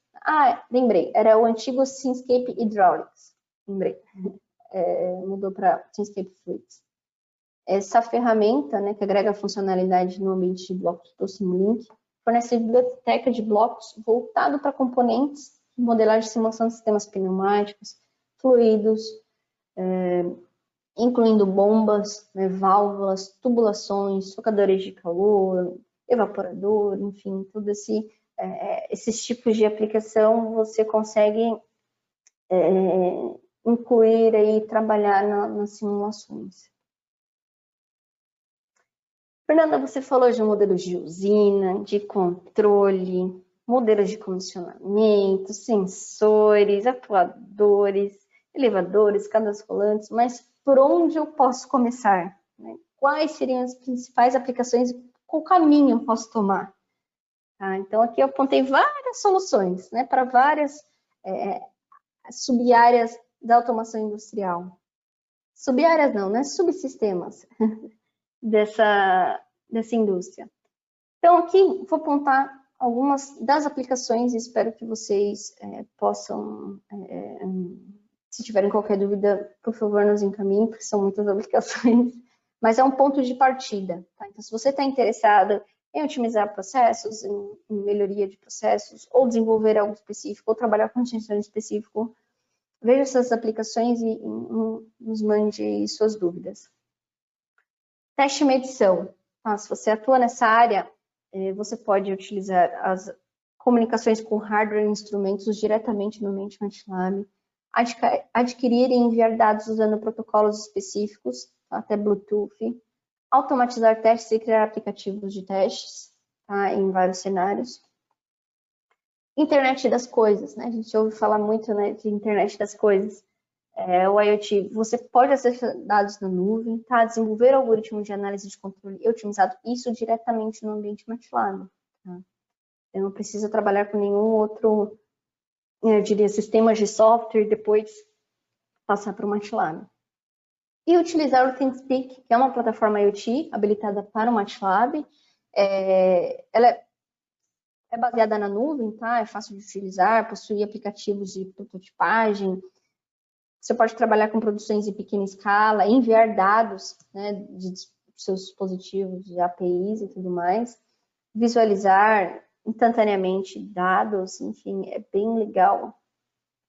Lembrei, era o antigo Simscape Hydraulics. Lembrei. Mudou para Simscape Fluids. Essa ferramenta, né, que agrega funcionalidade no ambiente de blocos do Simulink, fornece biblioteca de blocos voltado para componentes de modelagem e simulação de sistemas pneumáticos, fluidos, incluindo bombas, né, válvulas, tubulações, socadores de calor, evaporador, enfim, tudo esses tipos de aplicação você consegue incluir e trabalhar nas simulações. Fernanda, você falou de modelos de usina, de controle, modelos de comissionamento, sensores, atuadores, elevadores, escadas rolantes, mas por onde eu posso começar? Né? Quais seriam as principais aplicações e qual caminho eu posso tomar? Tá? Então, aqui eu apontei várias soluções, né, para várias sub-áreas da automação industrial. Sub-áreas não, né? Subsistemas dessa indústria. Então, aqui vou apontar algumas das aplicações e espero que vocês possam, se tiverem qualquer dúvida, por favor, nos encaminhem, porque são muitas aplicações, mas é um ponto de partida. Tá? Então, se você está interessado em otimizar processos, em melhoria de processos, ou desenvolver algo específico, ou trabalhar com extensão específico. Veja essas aplicações e nos mande suas dúvidas. Teste e medição. Tá? Se você atua nessa área, você pode utilizar as comunicações com hardware e instrumentos diretamente no ambiente MATLAB, adquirir e enviar dados usando protocolos específicos, tá? Até Bluetooth, automatizar testes e criar aplicativos de testes, tá? Em vários cenários. Internet das coisas, né? A gente ouve falar muito, né, de internet das coisas. O IoT, você pode acessar dados na nuvem, tá? Desenvolver algoritmos de análise de controle e otimizado, isso diretamente no ambiente MATLAB. Tá? Eu não preciso trabalhar com nenhum outro, eu diria, sistemas de software e depois passar para o MATLAB. E utilizar o ThinkSpeak, que é uma plataforma IoT habilitada para o MATLAB. Ela é baseada na nuvem, tá? É fácil de utilizar, possui aplicativos de prototipagem. Você pode trabalhar com produções em pequena escala, enviar dados, né, de seus dispositivos, de APIs e tudo mais, visualizar instantaneamente dados, enfim, é bem legal.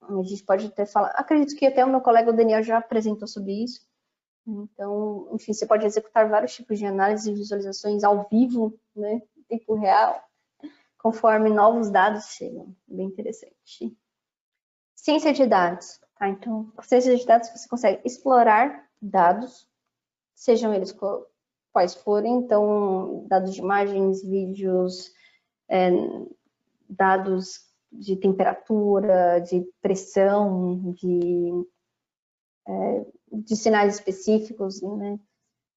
A gente pode até falar, acredito que até o meu colega o Daniel já apresentou sobre isso. Então, enfim, você pode executar vários tipos de análise e visualizações ao vivo, né, em tempo real, conforme novos dados chegam. Bem interessante. Ciência de dados. Tá? Então, com ciência de dados você consegue explorar dados, sejam eles quais forem, então, dados de imagens, vídeos, dados de temperatura, de pressão, de sinais específicos, né?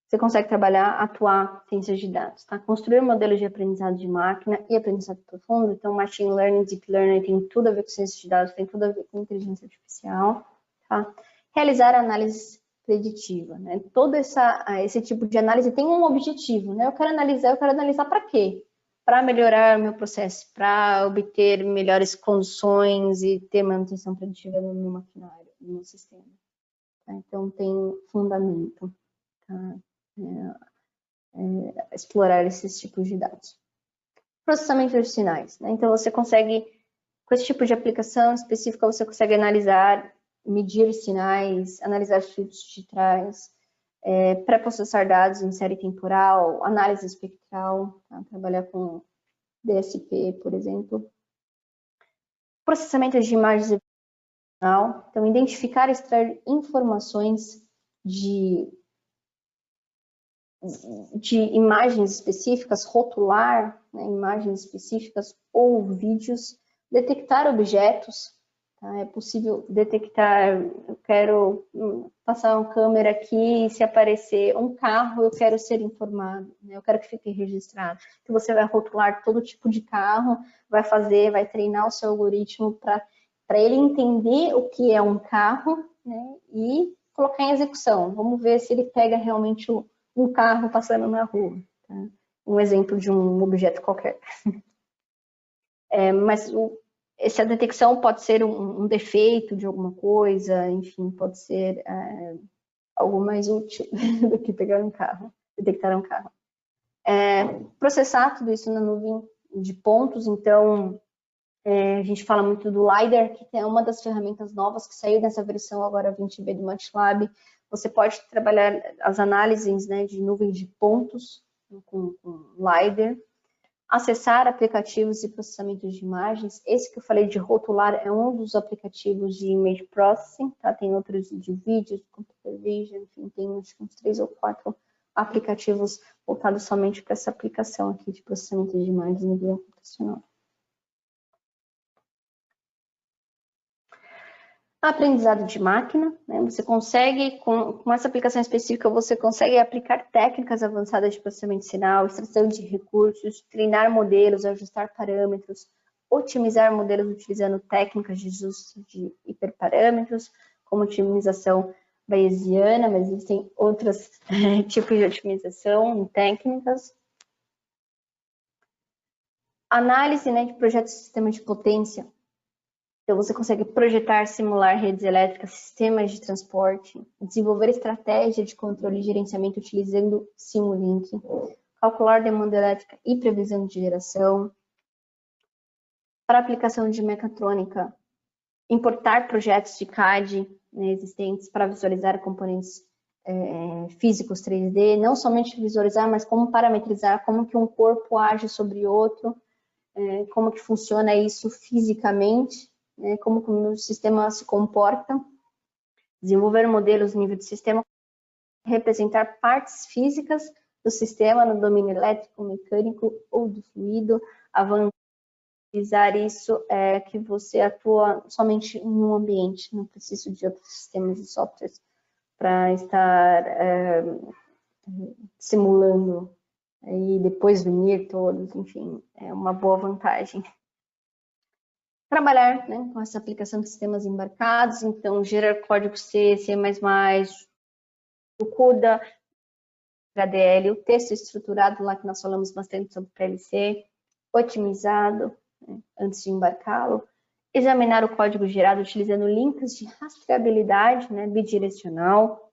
Você consegue trabalhar, atuar em ciências de dados, tá? Construir modelos de aprendizado de máquina e aprendizado profundo, então Machine Learning, Deep Learning tem tudo a ver com ciências de dados, tem tudo a ver com inteligência artificial, tá? Realizar análise preditiva, né? Todo esse tipo de análise tem um objetivo, né? Eu quero analisar para quê? Para melhorar o meu processo, para obter melhores condições e ter manutenção preditiva no meu maquinário, no meu sistema. Tá? Então tem fundamento, tá? Explorar esses tipos de dados. Processamento de sinais, né? Então você consegue, com esse tipo de aplicação específica, você consegue analisar, medir sinais, analisar fluxos digitais, pré-processar dados em série temporal, análise espectral, tá? Trabalhar com DSP, por exemplo. Processamento de imagens, então identificar e extrair informações de imagens específicas, rotular, né, imagens específicas ou vídeos, detectar objetos, tá? É possível detectar, eu quero passar uma câmera aqui e se aparecer um carro, eu quero ser informado, né? Eu quero que fique registrado. Então você vai rotular todo tipo de carro, vai treinar o seu algoritmo para ele entender o que é um carro, né? E colocar em execução. Vamos ver se ele pega realmente um carro passando na rua. Tá? Um exemplo de um objeto qualquer. Mas essa detecção pode ser um defeito de alguma coisa, enfim, pode ser algo mais útil do que pegar um carro, detectar um carro. Processar tudo isso na nuvem de pontos, então a gente fala muito do LiDAR, que é uma das ferramentas novas que saiu nessa versão agora 20B do MATLAB. Você pode trabalhar as análises, né, de nuvens de pontos com LiDAR, acessar aplicativos de processamento de imagens. Esse que eu falei de rotular é um dos aplicativos de image processing, tá? Tem outros de vídeos, computer vision, enfim, tem uns 3 ou 4 aplicativos voltados somente para essa aplicação aqui de processamento de imagens no nível computacional. Aprendizado de máquina, né? Você consegue, com essa aplicação específica, você consegue aplicar técnicas avançadas de processamento de sinal, extração de recursos, treinar modelos, ajustar parâmetros, otimizar modelos utilizando técnicas de ajuste de hiperparâmetros, como otimização bayesiana, mas existem outros tipos de otimização e técnicas. Análise, né, de projetos de sistema de potência. Então, você consegue projetar, simular redes elétricas, sistemas de transporte, desenvolver estratégia de controle e gerenciamento utilizando Simulink. calcular demanda elétrica e previsão de geração. Para aplicação de mecatrônica, importar projetos de CAD, né, existentes para visualizar componentes físicos 3D, não somente visualizar, mas como parametrizar, como que um corpo age sobre outro, como que funciona isso fisicamente, né, como que o sistema se comporta, desenvolver modelos nível de sistema, representar partes físicas do sistema no domínio elétrico, mecânico ou do fluido, avançar isso que você atua somente em um ambiente, não precisa de outros sistemas e softwares para estar simulando e depois unir todos, enfim, é uma boa vantagem. Trabalhar, né, com essa aplicação de sistemas embarcados, então gerar código C, C++, o CUDA, HDL, o texto estruturado lá que nós falamos bastante sobre PLC, otimizado, né, antes de embarcá-lo, examinar o código gerado utilizando links de rastreabilidade, né, bidirecional,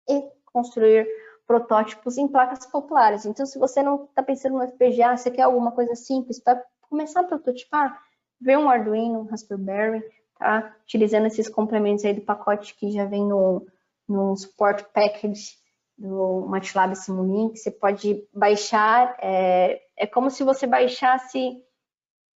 e construir protótipos em placas populares. Então, se você não está pensando no FPGA, você quer alguma coisa simples para começar a prototipar, vê um Arduino, um Raspberry, tá? Utilizando esses complementos aí do pacote que já vem no support package do MATLAB Simulink, você pode baixar, é como se você baixasse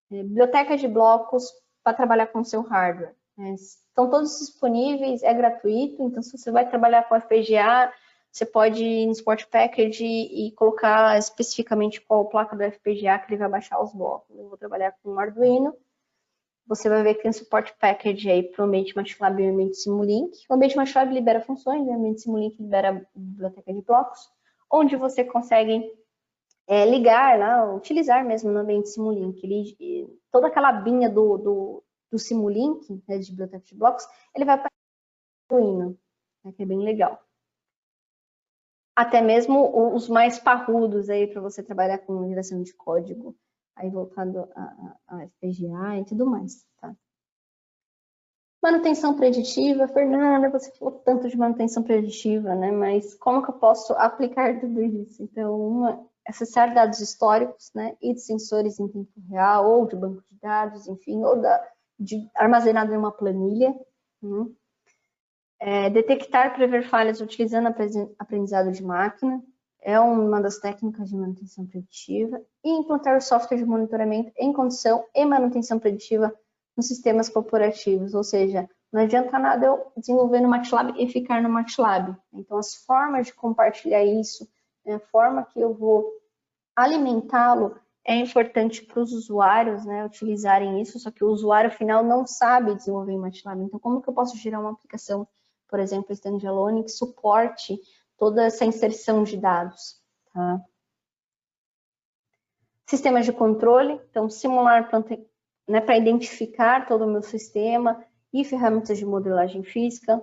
biblioteca de blocos para trabalhar com o seu hardware. Estão todos disponíveis, é gratuito, então se você vai trabalhar com FPGA, você pode ir no Support Package e colocar especificamente qual placa do FPGA que ele vai baixar os blocos. Eu vou trabalhar com o Arduino, você vai ver que tem Support Package aí para o ambiente MATLAB e o ambiente Simulink. O ambiente MATLAB libera funções, o ambiente Simulink libera biblioteca de blocos, onde você consegue ligar lá, utilizar mesmo no ambiente Simulink. Toda aquela binha do Simulink, né, de biblioteca de blocos, ele vai para o Arduino, né, que é bem legal. Até mesmo os mais parrudos aí para você trabalhar com geração de código, aí voltado a FPGA e tudo mais, tá? Manutenção preditiva, Fernanda, você falou tanto de manutenção preditiva, né? Mas como que eu posso aplicar tudo isso? Então, acessar dados históricos, né? E de sensores em tempo real, ou de banco de dados, enfim, ou armazenado em uma planilha. Detectar e prever falhas utilizando aprendizado de máquina, é uma das técnicas de manutenção preditiva, e implantar o software de monitoramento em condição e manutenção preditiva nos sistemas corporativos, ou seja, não adianta nada eu desenvolver no MATLAB e ficar no MATLAB. Então, as formas de compartilhar isso, a forma que eu vou alimentá-lo é importante para os usuários, né, utilizarem isso, só que o usuário final não sabe desenvolver em MATLAB. Então, como que eu posso gerar uma aplicação, por exemplo, standalone, que suporte toda essa inserção de dados, tá? Sistemas de controle, então, simular né, para identificar todo o meu sistema e ferramentas de modelagem física,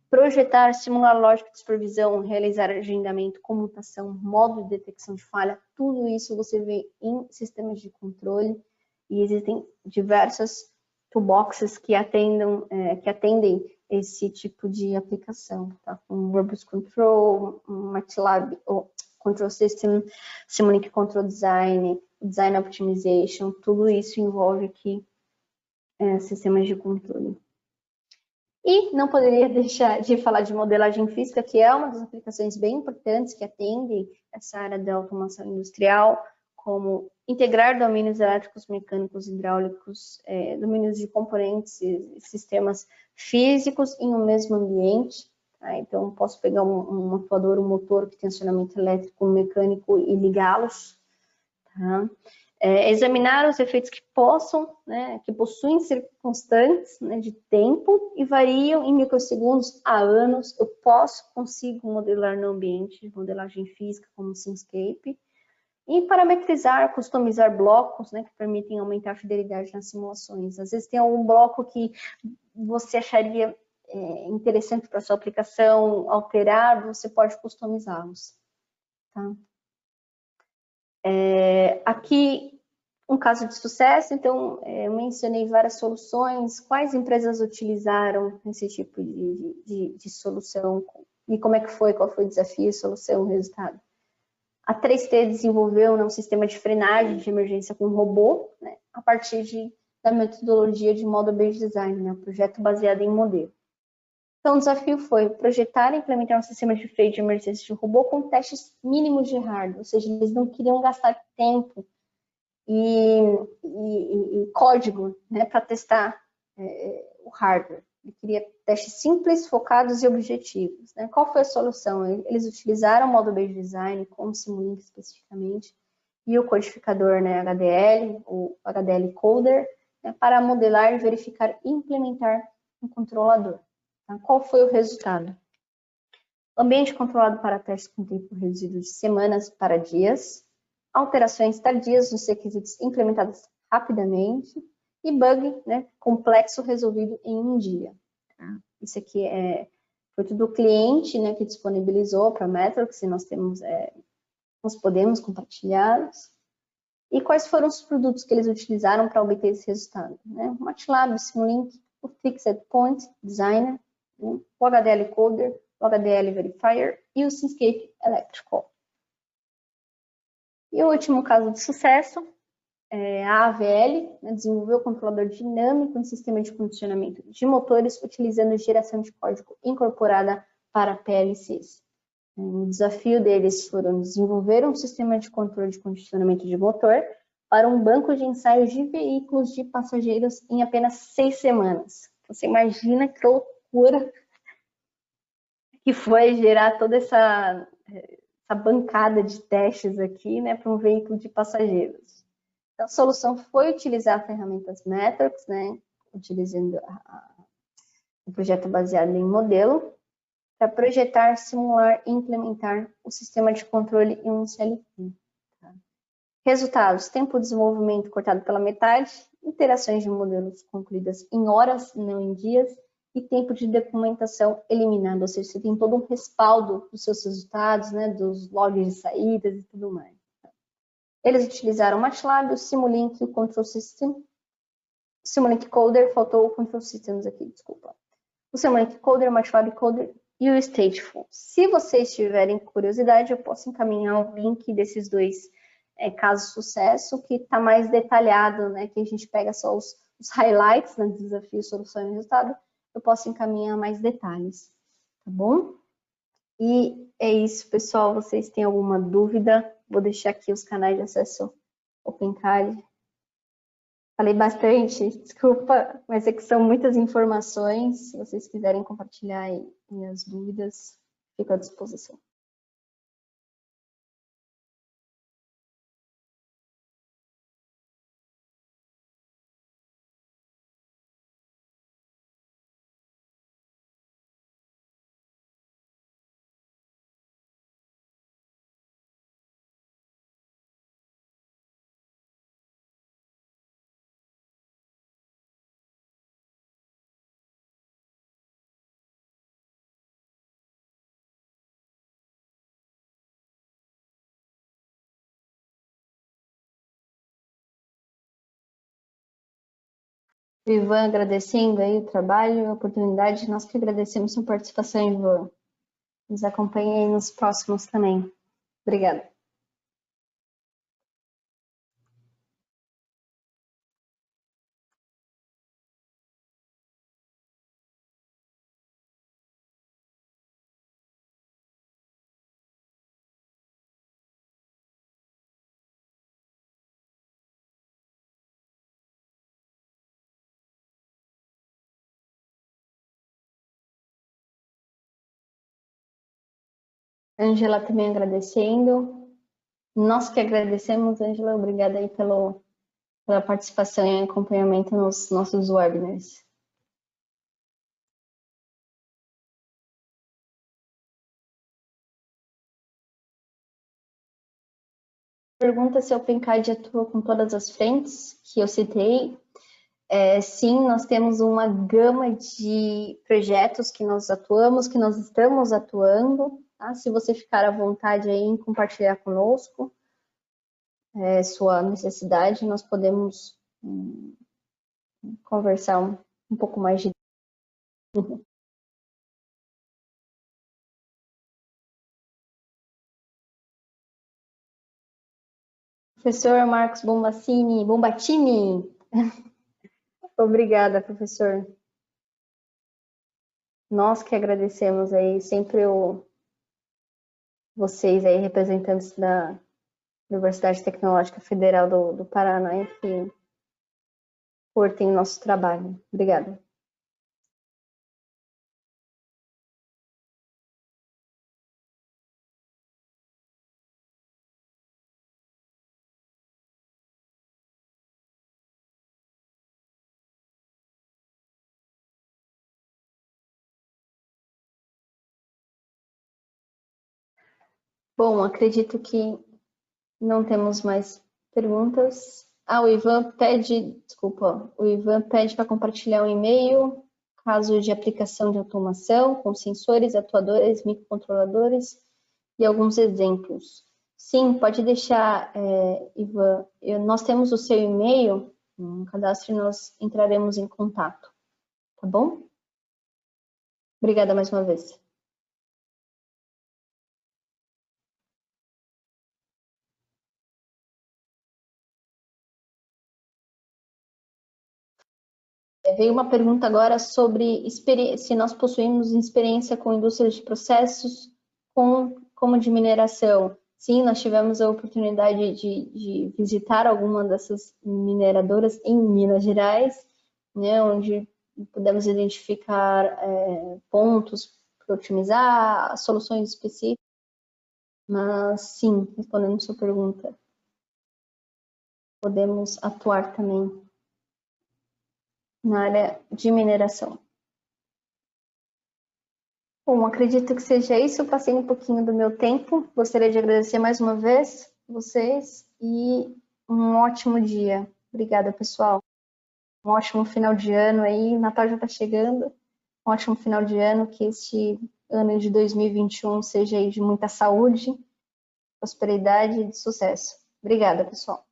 projetar, simular lógica de supervisão, realizar agendamento, comutação, modo de detecção de falha, tudo isso você vê em sistemas de controle e existem diversas toolboxes que atendem esse tipo de aplicação, tá? Um Robust Control, um MATLAB, ou Control System, Simulink Control Design, Design Optimization, tudo isso envolve aqui sistemas de controle. E não poderia deixar de falar de modelagem física, que é uma das aplicações bem importantes que atendem essa área da automação industrial, como integrar domínios elétricos, mecânicos, hidráulicos, domínios de componentes e sistemas físicos em um mesmo ambiente. Tá? Então, posso pegar um atuador, um motor que tem acionamento elétrico, mecânico e ligá-los. Tá? Examinar os efeitos que possuem circunstantes, né, de tempo e variam em microsegundos a anos. Eu consigo modelar no ambiente de modelagem física como Simscape e parametrizar, customizar blocos, né, que permitem aumentar a fidelidade nas simulações. Às vezes tem algum bloco que você acharia interessante para sua aplicação, alterar, você pode customizá-los. Tá? Aqui, um caso de sucesso, então, eu mencionei várias soluções, quais empresas utilizaram esse tipo de solução e como é que foi, qual foi o desafio, solução, resultado. A 3T desenvolveu, né, um sistema de frenagem de emergência com robô, né, a partir da metodologia de Model-Based Design, né, um projeto baseado em modelo. Então, o desafio foi projetar e implementar um sistema de freio de emergência de robô com testes mínimos de hardware, ou seja, eles não queriam gastar tempo e código, né, para testar o hardware. Ele queria testes simples, focados e objetivos. Né? Qual foi a solução? Eles utilizaram o Model-Based Design, como Simulink especificamente, e o codificador, né, HDL, o HDL Coder, né, para modelar, verificar e implementar um controlador. Tá? Qual foi o resultado? Ambiente controlado para testes com tempo reduzido de semanas para dias, alterações tardias nos requisitos implementadas rapidamente e bug, né, complexo resolvido em um dia. Isso aqui foi tudo o cliente, né, que disponibilizou para a Metrix, e nós podemos compartilhá-los. E quais foram os produtos que eles utilizaram para obter esse resultado? Né? O MATLAB, o Simulink, o Fixed Point Designer, né? O HDL Coder, o HDL Verifier e o Simscape Electrical. E o último caso de sucesso é a AVL, né, desenvolveu o controlador dinâmico em sistema de condicionamento de motores utilizando geração de código incorporada para PLCs. O desafio deles foram desenvolver um sistema de controle de condicionamento de motor para um banco de ensaios de veículos de passageiros em apenas 6 semanas. Você imagina que loucura que foi gerar toda essa bancada de testes aqui, né, para um veículo de passageiros. Então, a solução foi utilizar ferramentas Metrix, né, utilizando um projeto baseado em modelo, para projetar, simular e implementar o sistema de controle em um CLP. Tá? Resultados: tempo de desenvolvimento cortado pela metade, interações de modelos concluídas em horas, não em dias, e tempo de documentação eliminado, ou seja, você tem todo um respaldo dos seus resultados, né, dos logs de saídas e tudo mais. Eles utilizaram o MATLAB, o Simulink e o Control System. O Simulink Coder, faltou o Control Systems aqui, desculpa. O Simulink Coder, o MATLAB Coder e o Stateful. Se vocês tiverem curiosidade, eu posso encaminhar o link desses dois casos de sucesso, que está mais detalhado, né, que a gente pega só os highlights, né, desafio, solução e resultado, eu posso encaminhar mais detalhes, tá bom? E é isso, pessoal. Vocês têm alguma dúvida? Vou deixar aqui os canais de acesso OpenCAD. Falei bastante, desculpa, mas é que são muitas informações. Se vocês quiserem compartilhar aí minhas dúvidas, fico à disposição. Ivan, agradecendo aí o trabalho e a oportunidade. Nós que agradecemos sua participação, Ivan. Nos acompanhe aí nos próximos também. Obrigada. Ângela também agradecendo. Nós que agradecemos, Ângela, obrigada aí pela participação e acompanhamento nos nossos webinars. Pergunta se o OpenCAD atua com todas as frentes que eu citei. Sim, nós temos uma gama de projetos que nós atuamos, que nós estamos atuando. Tá? Se você ficar à vontade aí em compartilhar conosco sua necessidade, nós podemos conversar um pouco mais de Professor Marcos Bombatini. Obrigada, professor. Nós que agradecemos aí, sempre vocês aí, representantes da Universidade Tecnológica Federal do Paraná, que curtem o nosso trabalho. Obrigada. Bom, acredito que não temos mais perguntas. O Ivan pede para compartilhar um e-mail, caso de aplicação de automação com sensores, atuadores, microcontroladores e alguns exemplos. Sim, pode deixar, Ivan. Nós temos o seu e-mail no cadastro e nós entraremos em contato. Tá bom? Obrigada mais uma vez. Veio uma pergunta agora sobre se nós possuímos experiência com indústria de processos como de mineração. Sim, nós tivemos a oportunidade de visitar alguma dessas mineradoras em Minas Gerais, né, onde pudemos identificar pontos para otimizar, soluções específicas. Mas sim, respondendo sua pergunta, podemos atuar também na área de mineração. Bom, acredito que seja isso. Eu passei um pouquinho do meu tempo. Gostaria de agradecer mais uma vez vocês e um ótimo dia. Obrigada, pessoal. Um ótimo final de ano aí. Natal já está chegando. Um ótimo final de ano. Que este ano de 2021 seja aí de muita saúde, prosperidade e de sucesso. Obrigada, pessoal.